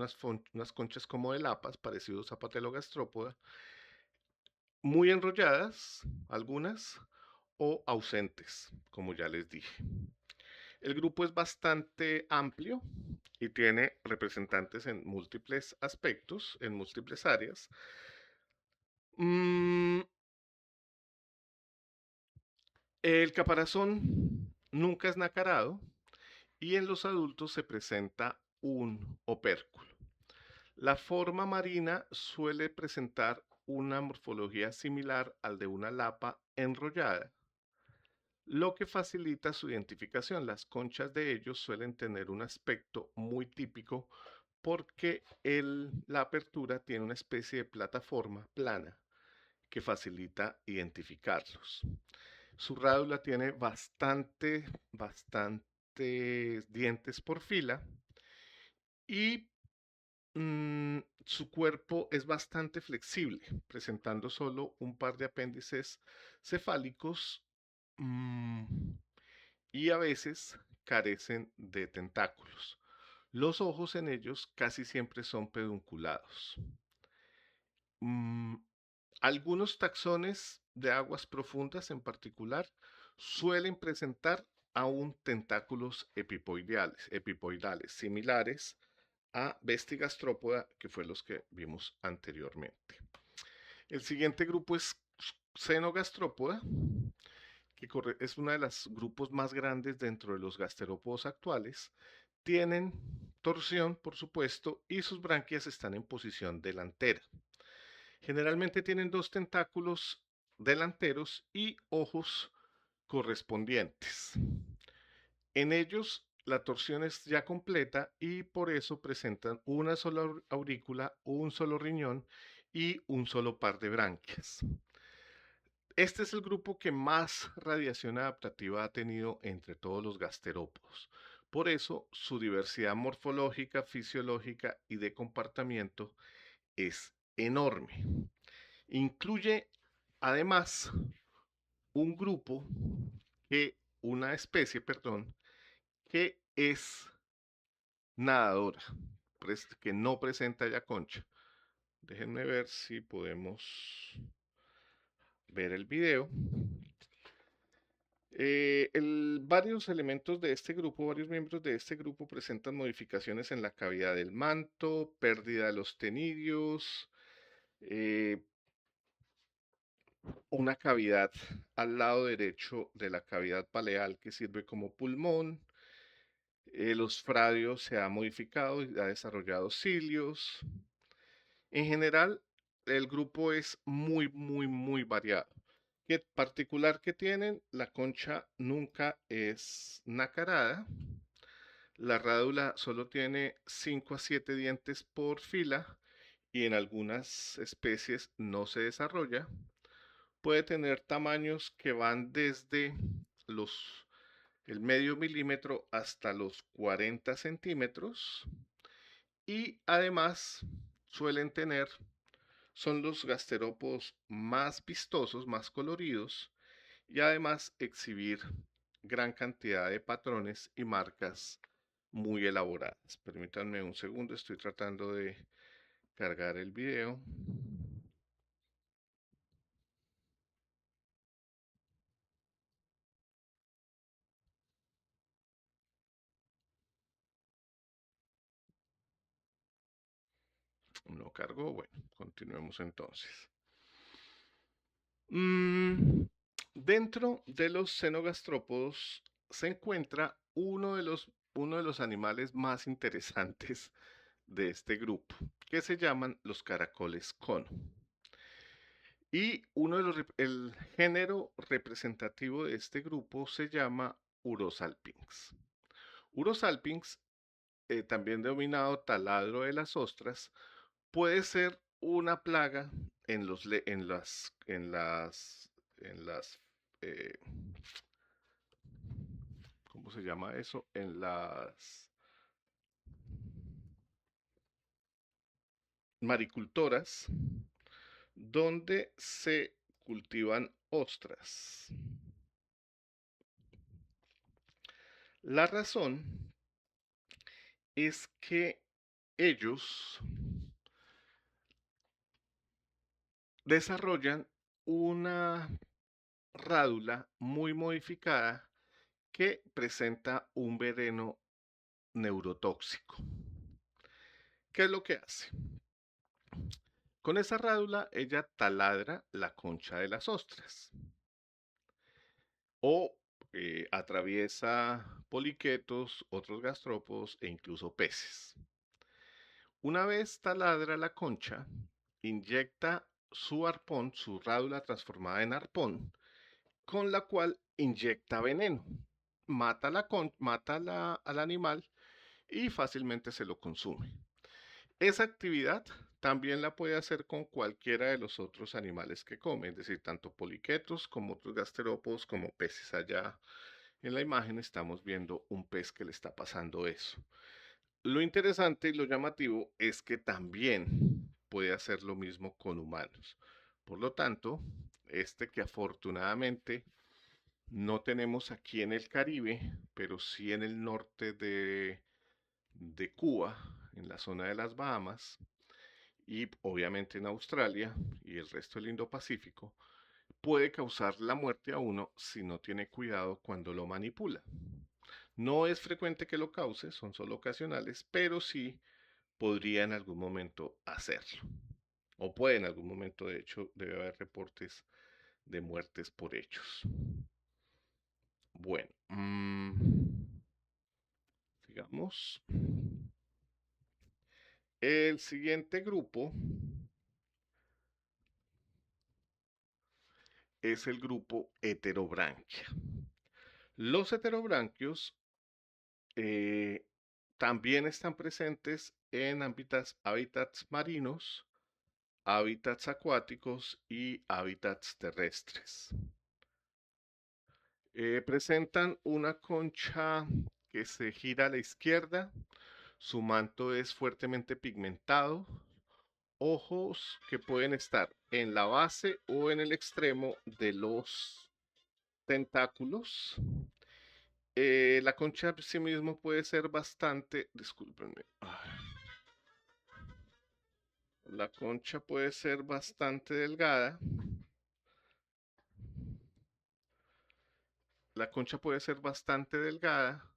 unas conchas como de lapas, parecidos a Patelogastrópoda, muy enrolladas, algunas, o ausentes, como ya les dije. El grupo es bastante amplio y tiene representantes en múltiples aspectos, en múltiples áreas. Mm, el caparazón nunca es nacarado y en los adultos se presenta un opérculo. La forma marina suele presentar una morfología similar al de una lapa enrollada, lo que facilita su identificación. Las conchas de ellos suelen tener un aspecto muy típico porque la apertura tiene una especie de plataforma plana que facilita identificarlos. Su rádula tiene bastantes dientes por fila y su cuerpo es bastante flexible, presentando solo un par de apéndices cefálicos mm, y a veces carecen de tentáculos. Los ojos en ellos casi siempre son pedunculados. Mm, Algunos taxones de aguas profundas en particular suelen presentar aún tentáculos epipoidales similares a Vestigastrópoda, que fue los que vimos anteriormente. El siguiente grupo es Xenogastrópoda, que es uno de los grupos más grandes dentro de los gasterópodos actuales. Tienen torsión, por supuesto, y sus branquias están en posición delantera. Generalmente tienen dos tentáculos delanteros y ojos correspondientes. En ellos la torsión es ya completa y por eso presentan una sola aurícula, un solo riñón y un solo par de branquias. Este es el grupo que más radiación adaptativa ha tenido entre todos los gasterópodos. Por eso su diversidad morfológica, fisiológica y de comportamiento es enorme. Incluye además un grupo una especie, perdón, que es nadadora, que no presenta ya concha. Déjenme ver si podemos ver el video. Varios elementos de este grupo, varios miembros de este grupo presentan modificaciones en la cavidad del manto, pérdida de los tenidios, eh, una cavidad al lado derecho de la cavidad paleal que sirve como pulmón. Los fradios se ha modificado y ha desarrollado cilios. En general, el grupo es muy variado. ¿Qué particular que tienen? La concha nunca es nacarada. La rádula solo tiene 5 a 7 dientes por fila y en algunas especies no se desarrolla. Puede tener tamaños que van desde los el medio milímetro hasta los 40 centímetros y además suelen tener, son los gasterópodos más vistosos, más coloridos y además exhibir gran cantidad de patrones y marcas muy elaboradas. Permítanme un segundo, estoy tratando de cargar el video. No cargó, bueno, continuemos entonces. Dentro de los xenogastrópodos se encuentra uno de los animales más interesantes de este grupo, que se llaman los caracoles cono. Y el género representativo de este grupo se llama Urosalpinx. Urosalpinx, también denominado taladro de las ostras, puede ser una plaga en los en las eh, ¿cómo se llama eso? En las maricultoras donde se cultivan ostras. La razón es que ellos desarrollan una rádula muy modificada que presenta un veneno neurotóxico. ¿Qué es lo que hace? Con esa rádula ella taladra la concha de las ostras o atraviesa poliquetos, otros gastrópodos e incluso peces. Una vez taladra la concha, inyecta su arpón, su rádula transformada en arpón, con la cual inyecta veneno. Mata al animal y fácilmente se lo consume. Esa actividad también la puede hacer con cualquiera de los otros animales que come, es decir, tanto poliquetos como otros gasterópodos como peces. Allá en la imagen estamos viendo un pez que le está pasando eso. Lo interesante y lo llamativo es que también puede hacer lo mismo con humanos. Por lo tanto, este que afortunadamente no tenemos aquí en el Caribe, pero sí en el norte de Cuba, en la zona de las Bahamas, y obviamente en Australia y el resto del Indo-Pacífico, puede causar la muerte a uno si no tiene cuidado cuando lo manipula. No es frecuente que lo cause, son solo ocasionales, pero sí podría en algún momento hacerlo. O puede en algún momento, de hecho, debe haber reportes de muertes por hechos. Bueno, digamos. El siguiente grupo es el grupo heterobranquia. Los heterobranquios eh, también están presentes en hábitats marinos, hábitats acuáticos y hábitats terrestres. Presentan una concha que se gira a la izquierda, su manto es fuertemente pigmentado, ojos que pueden estar en la base o en el extremo de los tentáculos. La concha en sí mismo puede ser bastante, discúlpenme, la concha puede ser bastante delgada. La concha puede ser bastante delgada,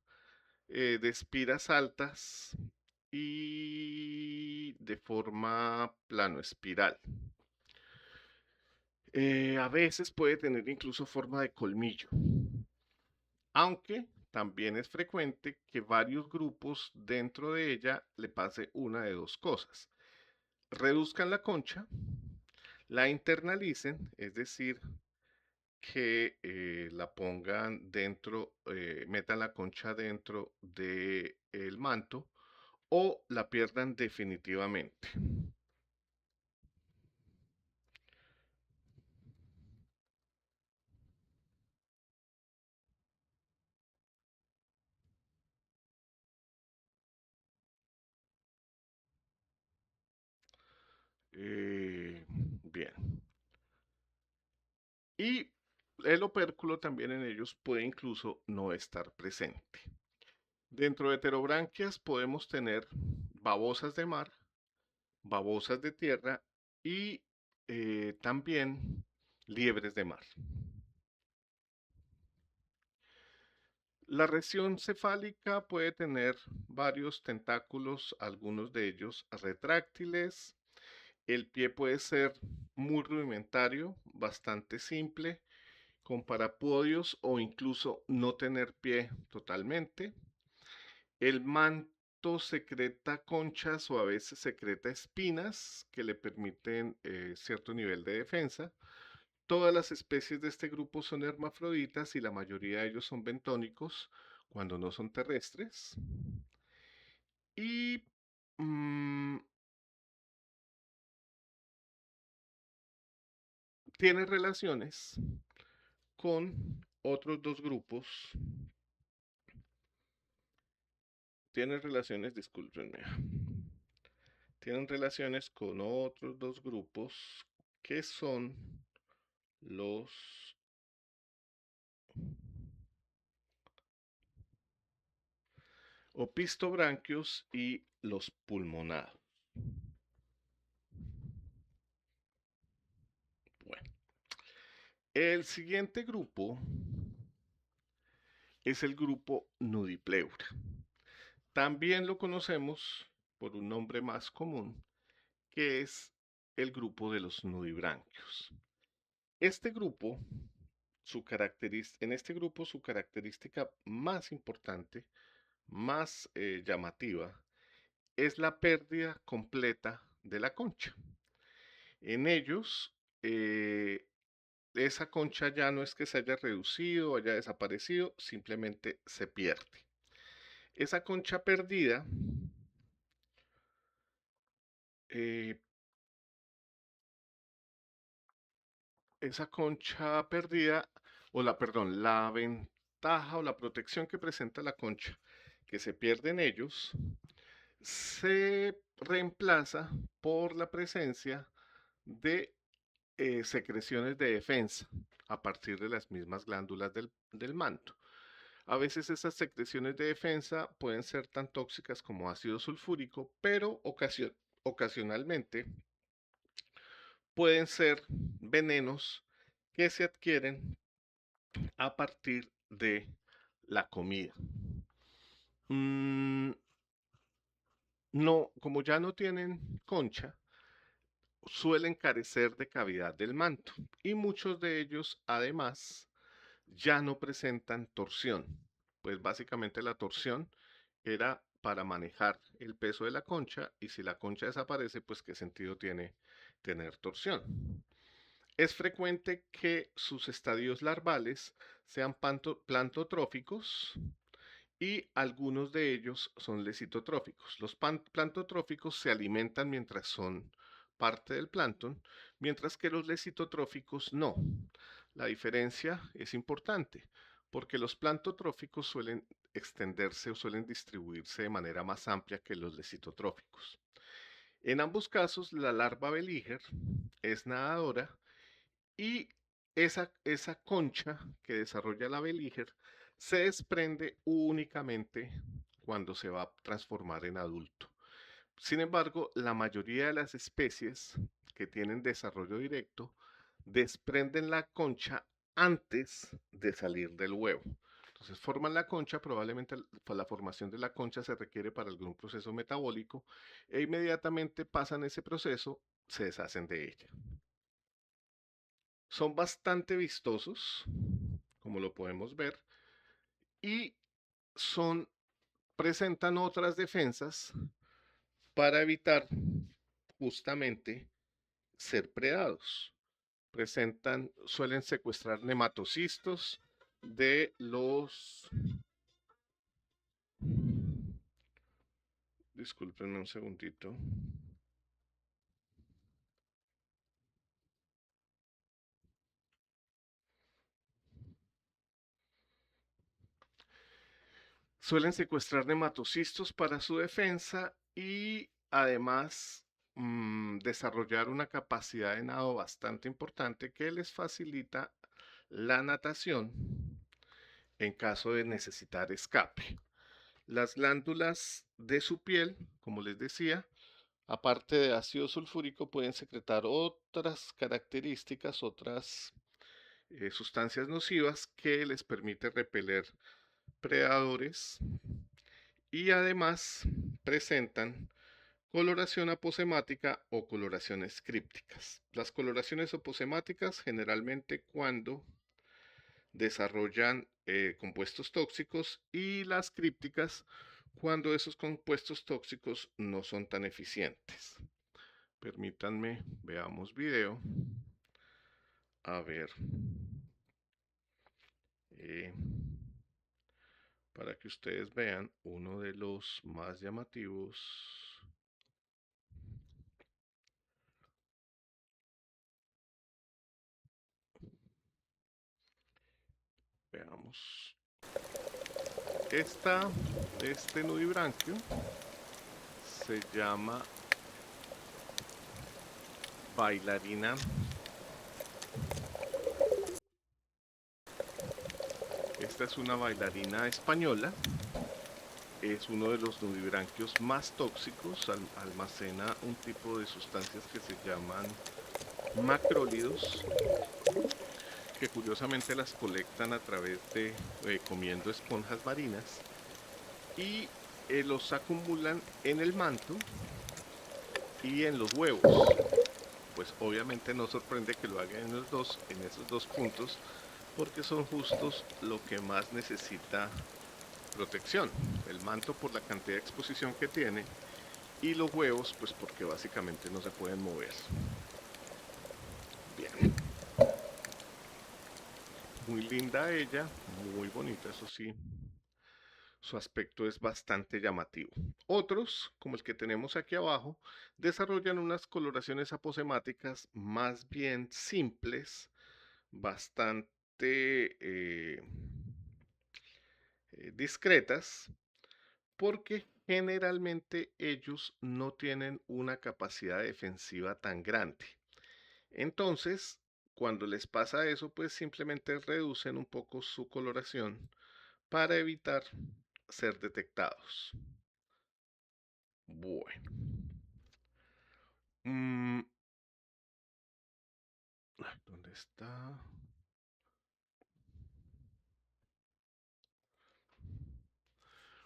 de espiras altas y de forma plano espiral. A veces puede tener incluso forma de colmillo, aunque también es frecuente que varios grupos dentro de ella le pase una de dos cosas. Reduzcan la concha, la internalicen, es decir, que la pongan dentro, metan la concha dentro del manto o la pierdan definitivamente. Bien. Y el opérculo también en ellos puede incluso no estar presente. Dentro de heterobranquias podemos tener babosas de mar, babosas de tierra y también liebres de mar. La región cefálica puede tener varios tentáculos, algunos de ellos retráctiles. El pie puede ser muy rudimentario, bastante simple, con parapodios o incluso no tener pie totalmente. El manto secreta conchas o a veces secreta espinas que le permiten cierto nivel de defensa. Todas las especies de este grupo son hermafroditas y la mayoría de ellos son bentónicos cuando no son terrestres. Y mm, tiene relaciones con otros dos grupos. Tiene relaciones, discúlpenme. Tienen relaciones con otros dos grupos que son los opistobranquios y los pulmonados. Bueno, el siguiente grupo es el grupo Nudipleura. También lo conocemos por un nombre más común, que es el grupo de los nudibranquios. Este grupo, en este grupo su característica más importante, más llamativa, es la pérdida completa de la concha. En ellos, esa concha ya no es que se haya reducido o haya desaparecido, simplemente se pierde. Esa concha perdida eh, esa concha perdida, perdón, la ventaja o la protección que presenta la concha que se pierde en ellos, se reemplaza por la presencia de secreciones de defensa a partir de las mismas glándulas del manto. A veces esas secreciones de defensa pueden ser tan tóxicas como ácido sulfúrico, pero ocasionalmente pueden ser venenos que se adquieren a partir de la comida. Mm, no, como ya no tienen concha, suelen carecer de cavidad del manto y muchos de ellos además ya no presentan torsión. Pues básicamente la torsión era para manejar el peso de la concha y si la concha desaparece, pues qué sentido tiene tener torsión. Es frecuente que sus estadios larvales sean plantotróficos y algunos de ellos son lecitotróficos. Los plantotróficos se alimentan mientras son parte del plancton, mientras que los lecitotróficos no. La diferencia es importante porque los plantotróficos suelen extenderse o suelen distribuirse de manera más amplia que los lecitotróficos. En ambos casos, la larva Beliger es nadadora y esa concha que desarrolla la Beliger se desprende únicamente cuando se va a transformar en adulto. Sin embargo, la mayoría de las especies que tienen desarrollo directo desprenden la concha antes de salir del huevo. Entonces forman la concha, probablemente la formación de la concha se requiere para algún proceso metabólico e inmediatamente pasan ese proceso, se deshacen de ella. Son bastante vistosos, como lo podemos ver, y son, presentan otras defensas para evitar justamente ser predados. Suelen secuestrar nematocistos de los... Discúlpenme un segundito. Suelen secuestrar nematocistos para su defensa y además desarrollar una capacidad de nado bastante importante que les facilita la natación en caso de necesitar escape. Las glándulas de su piel, como les decía, aparte de ácido sulfúrico, pueden secretar otras características, otras sustancias nocivas que les permite repeler predadores y además presentan coloración aposemática o coloraciones crípticas. Las coloraciones aposemáticas generalmente cuando desarrollan compuestos tóxicos y las crípticas cuando esos compuestos tóxicos no son tan eficientes. Permítanme, veamos video. A ver. Eh, para que ustedes vean uno de los más llamativos. Veamos. Este nudibranquio se llama bailarina. Esta es una bailarina española. Es uno de los nudibranquios más tóxicos. Almacena un tipo de sustancias que se llaman macrólidos, que curiosamente las colectan a través de comiendo esponjas marinas y los acumulan en el manto y en los huevos. Pues obviamente no sorprende que lo hagan en esos dos puntos, porque son justos lo que más necesita protección. El manto por la cantidad de exposición que tiene y los huevos pues porque básicamente no se pueden mover. Bien. Muy linda ella, muy bonita, eso sí. Su aspecto es bastante llamativo. Otros, como el que tenemos aquí abajo, desarrollan unas coloraciones aposemáticas más bien simples, bastante discretas, porque generalmente ellos no tienen una capacidad defensiva tan grande. Entonces, cuando les pasa eso, pues simplemente reducen un poco su coloración para evitar ser detectados. Bueno. Mm, ¿Dónde está?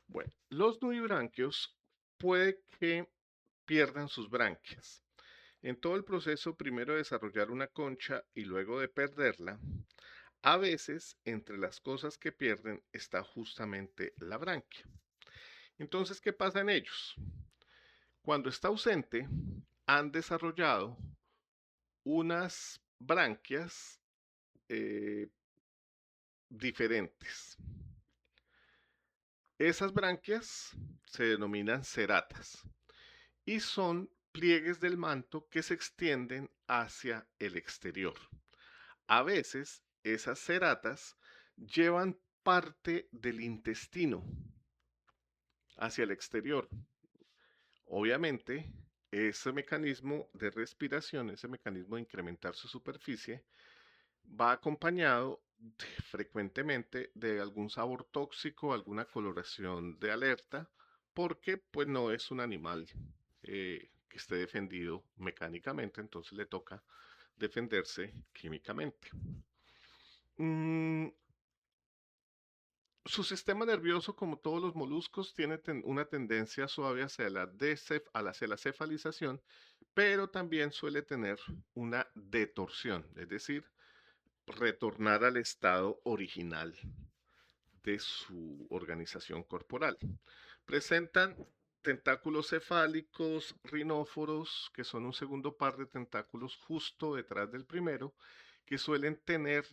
Bueno, los nudibranquios puede que pierdan sus branquias. En todo el proceso, primero de desarrollar una concha y luego de perderla, a veces entre las cosas que pierden está justamente la branquia. Entonces, ¿qué pasa en ellos? Cuando está ausente, han desarrollado unas branquias eh, diferentes. Esas branquias se denominan ceratas y son pliegues del manto que se extienden hacia el exterior. A veces, esas ceratas llevan parte del intestino hacia el exterior. Obviamente, ese mecanismo de respiración, ese mecanismo de incrementar su superficie, va acompañado frecuentemente de algún sabor tóxico, alguna coloración de alerta, porque pues no es un animal que esté defendido mecánicamente, entonces le toca defenderse químicamente. Mm, Su sistema nervioso, como todos los moluscos, tiene una tendencia suave hacia la cefalización, pero también suele tener una detorsión, es decir, retornar al estado original de su organización corporal. Presentan tentáculos cefálicos, rinóforos, que son un segundo par de tentáculos justo detrás del primero, que suelen tener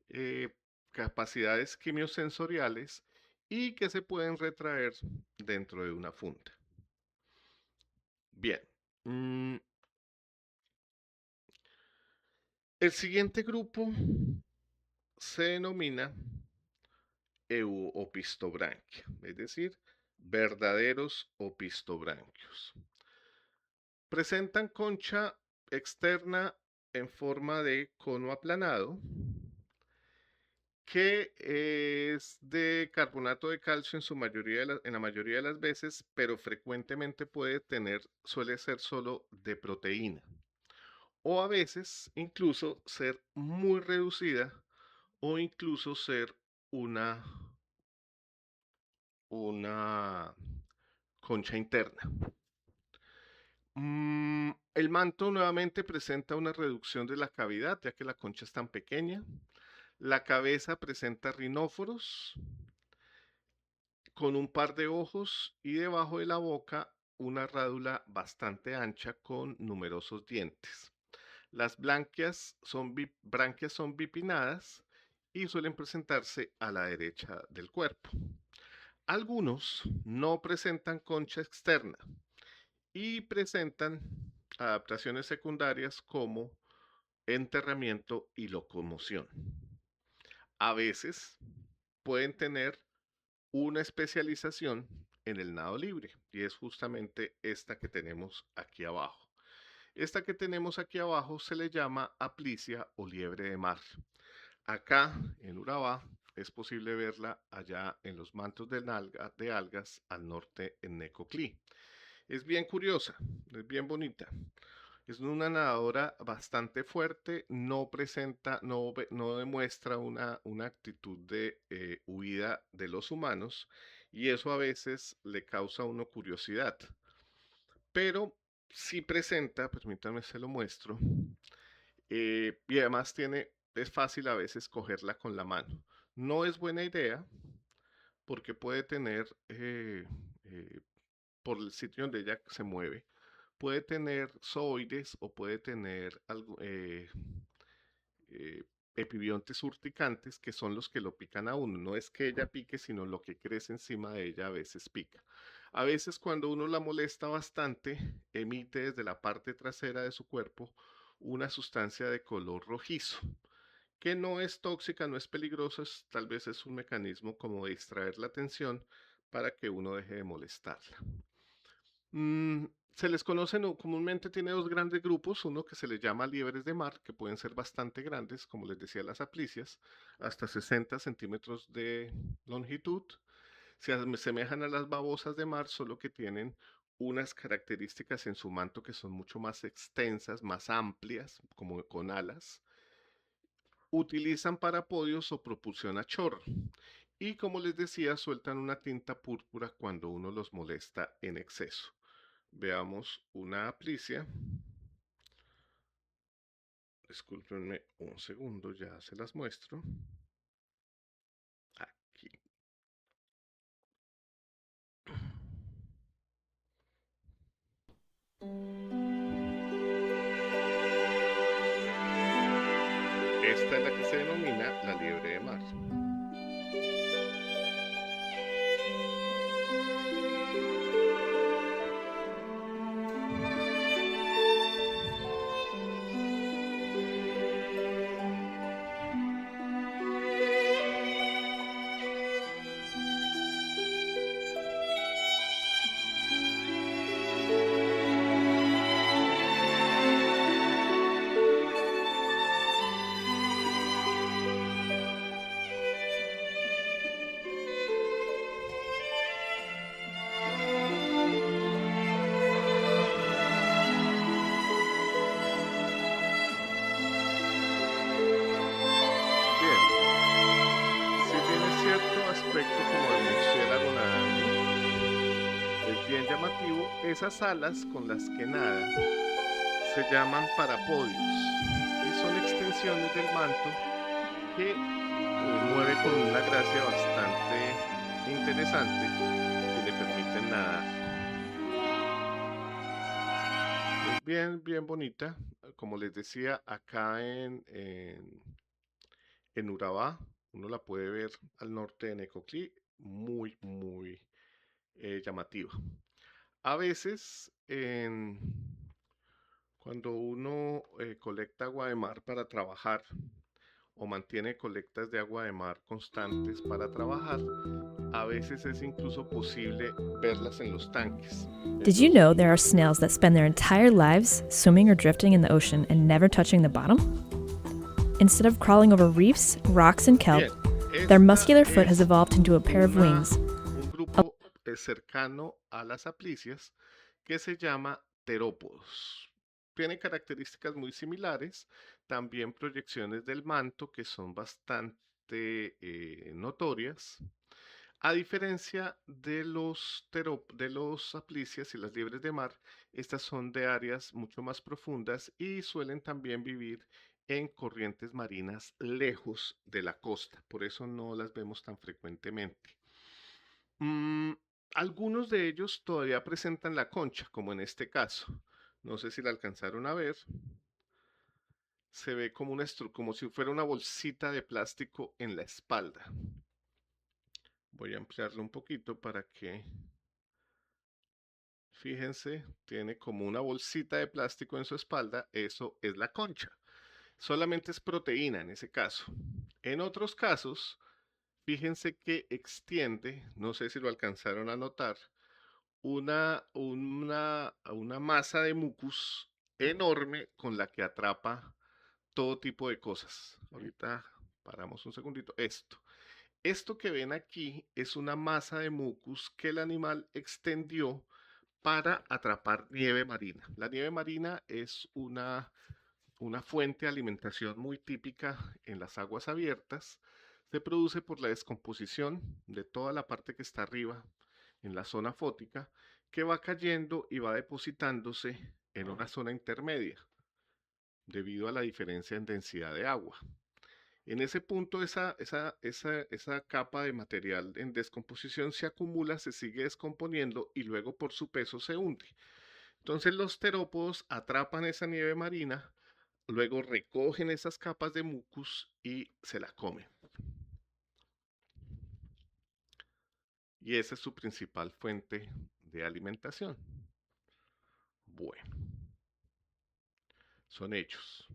eh, capacidades quimiosensoriales y que se pueden retraer dentro de una funda. Bien, mm, el siguiente grupo se denomina opistobranquia, es decir, verdaderos opistobranquios. Presentan concha externa en forma de cono aplanado, que es de carbonato de calcio en su mayoría en la mayoría de las veces, pero frecuentemente suele ser solo de proteína, o a veces incluso ser muy reducida o incluso ser una, una concha interna. El manto nuevamente presenta una reducción de la cavidad, ya que la concha es tan pequeña. La cabeza presenta rinóforos con un par de ojos y debajo de la boca una rádula bastante ancha con numerosos dientes. Las branquias son bipinnadas y suelen presentarse a la derecha del cuerpo. Algunos no presentan concha externa y presentan adaptaciones secundarias como enterramiento y locomoción. A veces pueden tener una especialización en el nado libre y es justamente esta que tenemos aquí abajo. Esta que tenemos aquí abajo se le llama aplicia o liebre de mar. Acá en Urabá es posible verla allá en los mantos de algas al norte en Necoclí. Es bien curiosa, es bien bonita. Es una nadadora bastante fuerte, no demuestra una actitud de huida de los humanos y eso a veces le causa a uno curiosidad. Pero sí presenta, permítame se lo muestro, y además es fácil a veces cogerla con la mano. No es buena idea porque puede tener, eh, por el sitio donde ella se mueve, puede tener zooides o puede tener eh, epibiontes urticantes que son los que lo pican a uno. No es que ella pique, sino lo que crece encima de ella a veces pica. A veces cuando uno la molesta bastante, emite desde la parte trasera de su cuerpo una sustancia de color rojizo, que no es tóxica, no es peligrosa, tal vez es un mecanismo como de distraer la atención para que uno deje de molestarla. Mm, Se les conoce comúnmente, tiene dos grandes grupos, uno que se les llama liebres de mar, que pueden ser bastante grandes, como les decía las aplicias, hasta 60 centímetros de longitud. Se asemejan a las babosas de mar, solo que tienen unas características en su manto que son mucho más extensas, más amplias, como con alas. Utilizan parapodios o propulsión a chorro. Y como les decía, sueltan una tinta púrpura cuando uno los molesta en exceso. Veamos una aplicia. Discúlpenme un segundo, ya se las muestro. Aquí. Esta es la que se denomina la liebre de mar. Bien, si tiene cierto aspecto como de murciélago nadando, es bien llamativo. Esas alas con las que nada se llaman parapodios y son extensiones del manto que mueve con una gracia bastante interesante que le permiten nadar. Es bien, bien bonita. Como les decía, acá en Urabá, uno la puede ver al norte de Necoclí, muy, muy llamativa. A veces, cuando uno colecta agua de mar para trabajar o mantiene colectas de agua de mar constantes para trabajar, a veces es incluso posible verlas en los tanques. Did you Entonces, know there are snails that spend their entire lives swimming or drifting in the ocean and never touching the bottom? Instead of crawling over reefs, rocks, and kelp, bien, their esta muscular foot has es evolved into a pair of wings. un grupo cercano a las aplicias que se llama terópodos. Tiene características muy similares, también proyecciones del manto que son bastante notorias. A diferencia de de los aplicias y las liebres de mar, estas son de áreas mucho más profundas y suelen también vivir en corrientes marinas lejos de la costa, por eso no las vemos tan frecuentemente. Mm, algunos de ellos todavía presentan la concha, como en este caso. No sé si la alcanzaron a ver. Se ve como como si fuera una bolsita de plástico en la espalda. Voy a ampliarlo un poquito para que, fíjense, tiene como una bolsita de plástico en su espalda. Eso es la concha. Solamente es proteína en ese caso. En otros casos, fíjense que extiende, no sé si lo alcanzaron a notar, una masa de mucus enorme con la que atrapa todo tipo de cosas. Ahorita paramos un segundito. Esto que ven aquí es una masa de mucus que el animal extendió para atrapar nieve marina. La nieve marina es una fuente de alimentación muy típica en las aguas abiertas. Se produce por la descomposición de toda la parte que está arriba en la zona fótica, que va cayendo y va depositándose en una zona intermedia debido a la diferencia en densidad de agua. En ese punto, esa capa de material en descomposición se acumula, se sigue descomponiendo y luego por su peso se hunde. Entonces los terópodos atrapan esa nieve marina, luego recogen esas capas de mucus y se la comen. Y esa es su principal fuente de alimentación. Bueno, son hechos.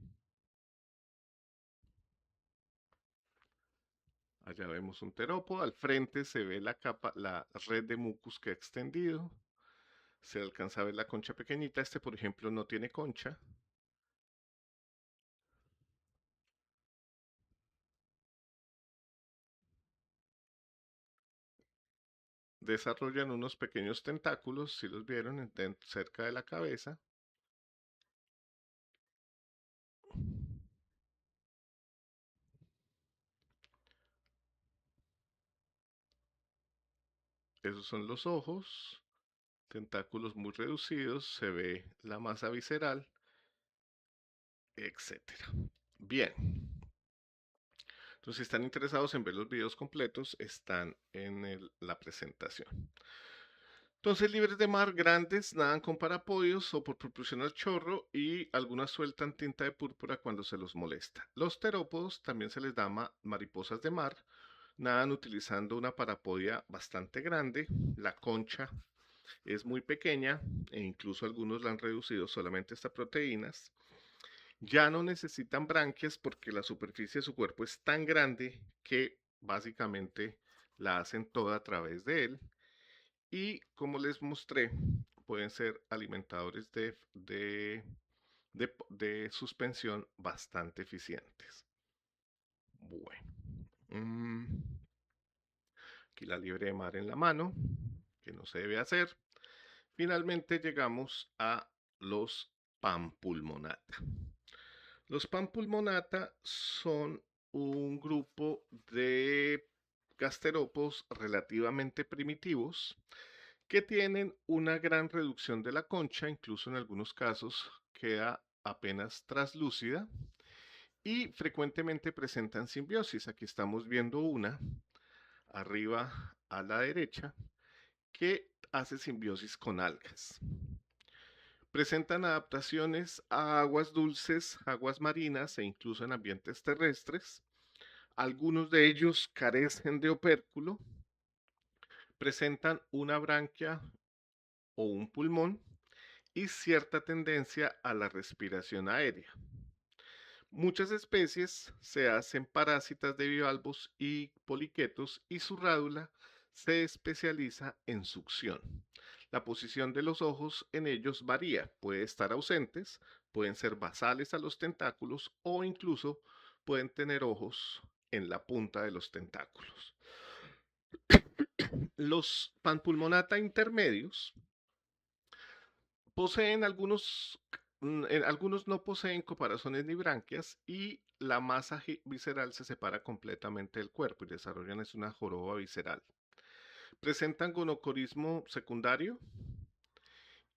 Allá vemos un terópodo, al frente se ve la red de mucus que ha extendido. Se alcanza a ver la concha pequeñita. Este, por ejemplo, no tiene concha. Desarrollan unos pequeños tentáculos, si los vieron, cerca de la cabeza. Esos son los ojos, tentáculos muy reducidos, se ve la masa visceral, etcétera. Bien, entonces si están interesados en ver los videos completos, están en la presentación. Entonces, libres de mar grandes nadan con parapodios o por propulsión al chorro y algunas sueltan tinta de púrpura cuando se los molesta. Los terópodos también se les llama mariposas de mar, nadan utilizando una parapodia bastante grande. La concha es muy pequeña e incluso algunos la han reducido solamente hasta proteínas. Ya no necesitan branquias porque la superficie de su cuerpo es tan grande que básicamente la hacen toda a través de él. Y como les mostré, pueden ser alimentadores de suspensión bastante eficientes. Bueno, mm, aquí la liebre de mar en la mano, que no se debe hacer. Finalmente llegamos a los Pampulmonata. Los Pampulmonata son un grupo de gasterópodos relativamente primitivos que tienen una gran reducción de la concha, incluso en algunos casos queda apenas traslúcida y frecuentemente presentan simbiosis. Aquí estamos viendo una arriba a la derecha que hace simbiosis con algas. Presentan adaptaciones a aguas dulces, aguas marinas e incluso en ambientes terrestres. Algunos de ellos carecen de opérculo, presentan una branquia o un pulmón y cierta tendencia a la respiración aérea. Muchas especies se hacen parásitas de bivalvos y poliquetos y su rádula se especializa en succión. La posición de los ojos en ellos varía, puede estar ausentes, pueden ser basales a los tentáculos o incluso pueden tener ojos en la punta de los tentáculos. Los panpulmonata intermedios poseen algunos no poseen caparazones ni branquias y la masa visceral se separa completamente del cuerpo y desarrollan una joroba visceral. Presentan gonocorismo secundario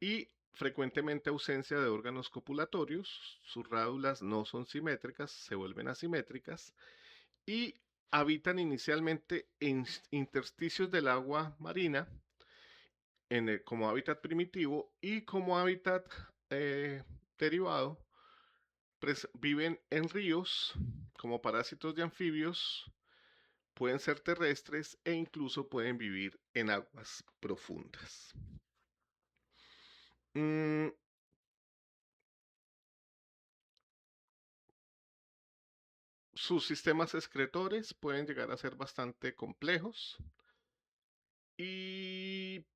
y frecuentemente ausencia de órganos copulatorios. Sus rádulas no son simétricas, se vuelven asimétricas y habitan inicialmente en intersticios del agua marina como hábitat primitivo y como hábitat eh, derivado viven en ríos como parásitos de anfibios, pueden ser terrestres e incluso pueden vivir en aguas profundas. Mm, sus sistemas excretores pueden llegar a ser bastante complejos y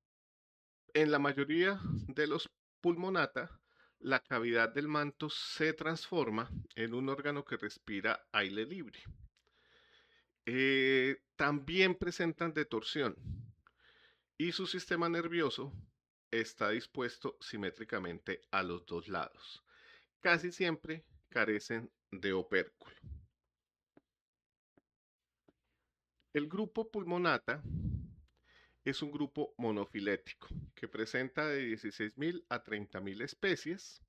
en la mayoría de los pulmonata, la cavidad del manto se transforma en un órgano que respira aire libre. También presentan detorsión y su sistema nervioso está dispuesto simétricamente a los dos lados. Casi siempre carecen de opérculo. El grupo pulmonata es un grupo monofilético que presenta de 16.000 a 30.000 especies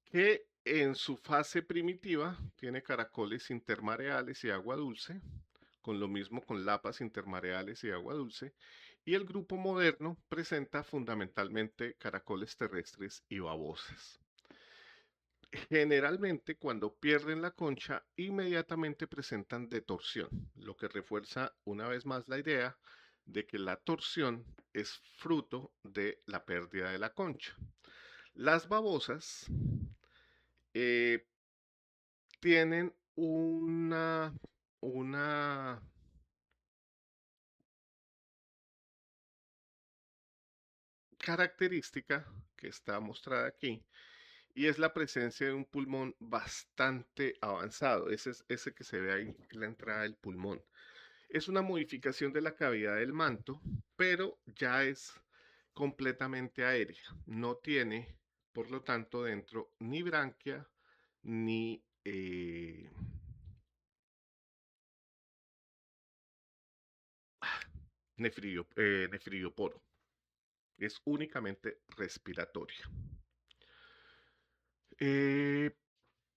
que en su fase primitiva tiene caracoles intermareales y agua dulce, con lo mismo con lapas intermareales y agua dulce, y el grupo moderno presenta fundamentalmente caracoles terrestres y babosas. Generalmente cuando pierden la concha inmediatamente presentan detorsión, lo que refuerza una vez más la idea de que la torsión es fruto de la pérdida de la concha. Las babosas eh, tienen una característica que está mostrada aquí y es la presencia de un pulmón bastante avanzado. Ese es ese que se ve ahí en la entrada del pulmón. Es una modificación de la cavidad del manto, pero ya es completamente aérea. No tiene, por lo tanto, dentro ni branquia ni nefridioporo. Es únicamente respiratoria. Eh,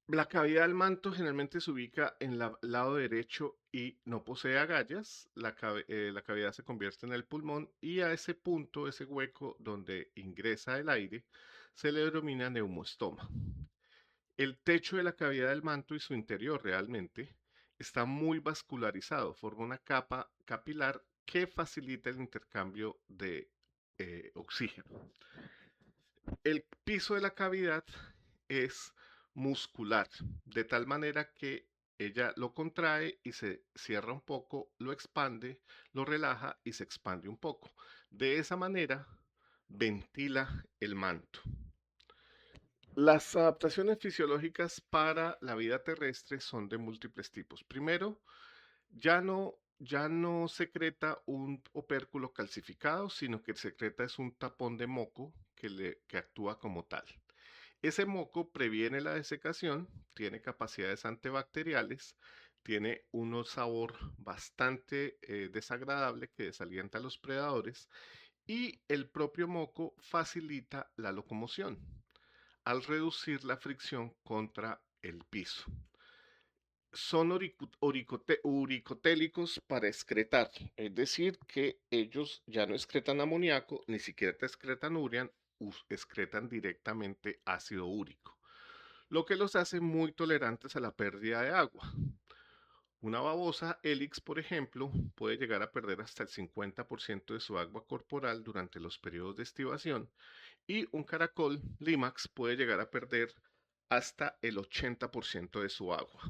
La cavidad del manto generalmente se ubica en el lado derecho y no posee agallas. La cavidad se convierte en el pulmón y a ese punto, ese hueco donde ingresa el aire, se le denomina neumostoma. El techo de la cavidad del manto y su interior realmente está muy vascularizado, forma una capa capilar que facilita el intercambio de oxígeno. El piso de la cavidad es muscular, de tal manera que ella lo contrae y se cierra un poco, lo expande, lo relaja y se expande un poco. De esa manera ventila el manto. Las adaptaciones fisiológicas para la vida terrestre son de múltiples tipos. Primero, ya no secreta un opérculo calcificado, sino que secreta es un tapón de moco que actúa como tal. Ese moco previene la desecación, tiene capacidades antibacteriales, tiene un sabor bastante desagradable que desalienta a los predadores y el propio moco facilita la locomoción al reducir la fricción contra el piso. Son uricotélicos para excretar, es decir, que ellos ya no excretan amoníaco, ni siquiera te excretan urea, excretan directamente ácido úrico, lo que los hace muy tolerantes a la pérdida de agua. Una babosa Helix, por ejemplo, puede llegar a perder hasta el 50% de su agua corporal durante los periodos de estivación y un caracol Limax puede llegar a perder hasta el 80% de su agua.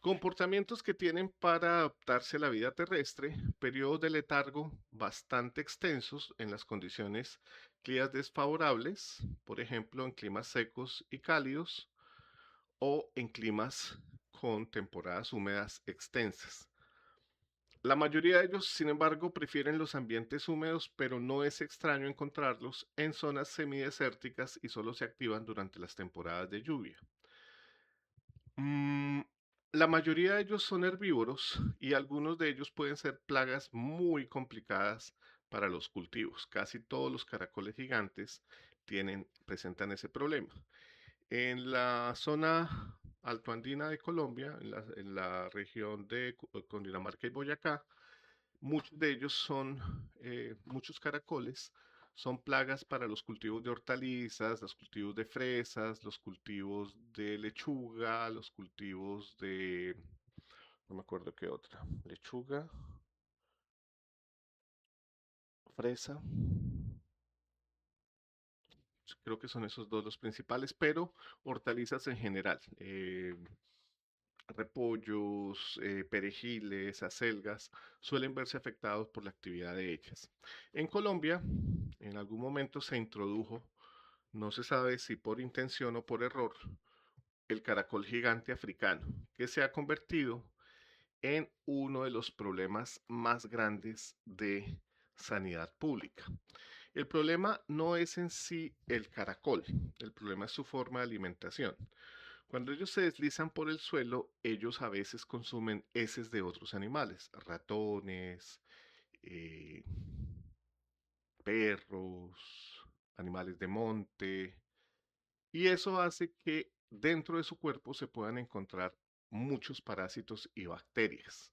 Comportamientos que tienen para adaptarse a la vida terrestre, periodos de letargo bastante extensos en las condiciones climas desfavorables, por ejemplo en climas secos y cálidos o en climas con temporadas húmedas extensas. La mayoría de ellos, sin embargo, prefieren los ambientes húmedos, pero no es extraño encontrarlos en zonas semidesérticas y solo se activan durante las temporadas de lluvia. Mm, la mayoría de ellos son herbívoros y algunos de ellos pueden ser plagas muy complicadas para los cultivos. Casi todos los caracoles gigantes presentan ese problema. En la zona altoandina de Colombia, en la región de Cundinamarca y Boyacá, muchos de ellos muchos caracoles, son plagas para los cultivos de hortalizas, los cultivos de fresas, los cultivos de lechuga, los cultivos de, no me acuerdo qué otra, lechuga, fresa, creo que son esos dos los principales, pero hortalizas en general. Repollos, perejiles, acelgas, suelen verse afectados por la actividad de ellas. En Colombia, en algún momento se introdujo, no se sabe si por intención o por error, el caracol gigante africano, que se ha convertido en uno de los problemas más grandes de sanidad pública. El problema no es en sí el caracol, el problema es su forma de alimentación. Cuando ellos se deslizan por el suelo, ellos a veces consumen heces de otros animales, ratones, eh, perros, animales de monte, y eso hace que dentro de su cuerpo se puedan encontrar muchos parásitos y bacterias,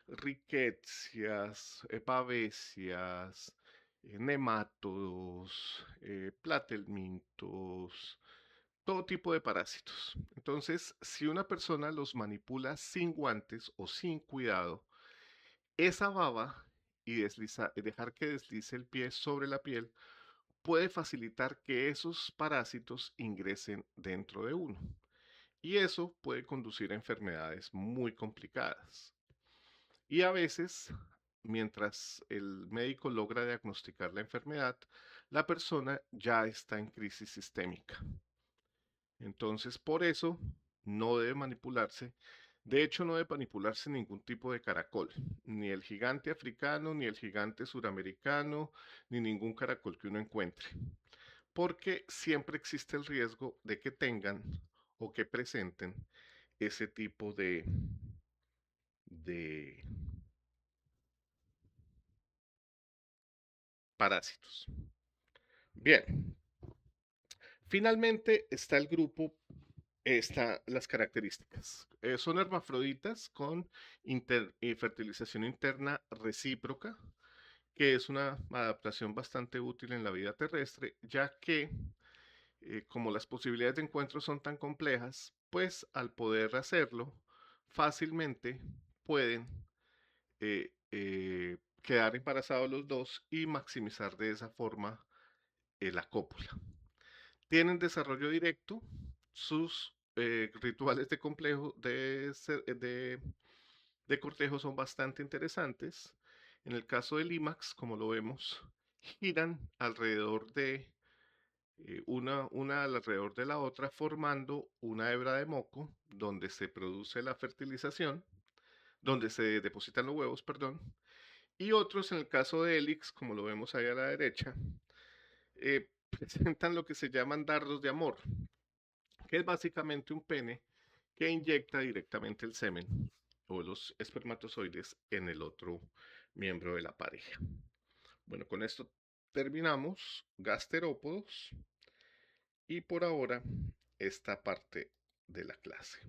ricketsias, pavesias, nemátodos, platelmintos, todo tipo de parásitos. Entonces, si una persona los manipula sin guantes o sin cuidado, esa baba y dejar que deslice el pie sobre la piel puede facilitar que esos parásitos ingresen dentro de uno. Y eso puede conducir a enfermedades muy complicadas. Y a veces, mientras el médico logra diagnosticar la enfermedad, la persona ya está en crisis sistémica. Entonces, por eso no debe manipularse. De hecho, no debe manipularse ningún tipo de caracol, ni el gigante africano, ni el gigante suramericano, ni ningún caracol que uno encuentre, porque siempre existe el riesgo de que tengan o que presenten ese tipo de parásitos. Bien, finalmente está el grupo las características. Son hermafroditas con fertilización interna recíproca, que es una adaptación bastante útil en la vida terrestre, ya que como las posibilidades de encuentro son tan complejas, pues al poder hacerlo fácilmente pueden quedar embarazados los dos y maximizar de esa forma la cópula. Tienen desarrollo directo, sus rituales de complejo de cortejo son bastante interesantes. En el caso del IMAX, como lo vemos, giran alrededor de una alrededor de la otra, formando una hebra de moco donde se produce la fertilización, donde se depositan los huevos, perdón, y otros, en el caso de Helix, como lo vemos ahí a la derecha, presentan lo que se llaman dardos de amor, que es básicamente un pene que inyecta directamente el semen o los espermatozoides en el otro miembro de la pareja. Bueno, con esto terminamos gasterópodos y por ahora esta parte de la clase.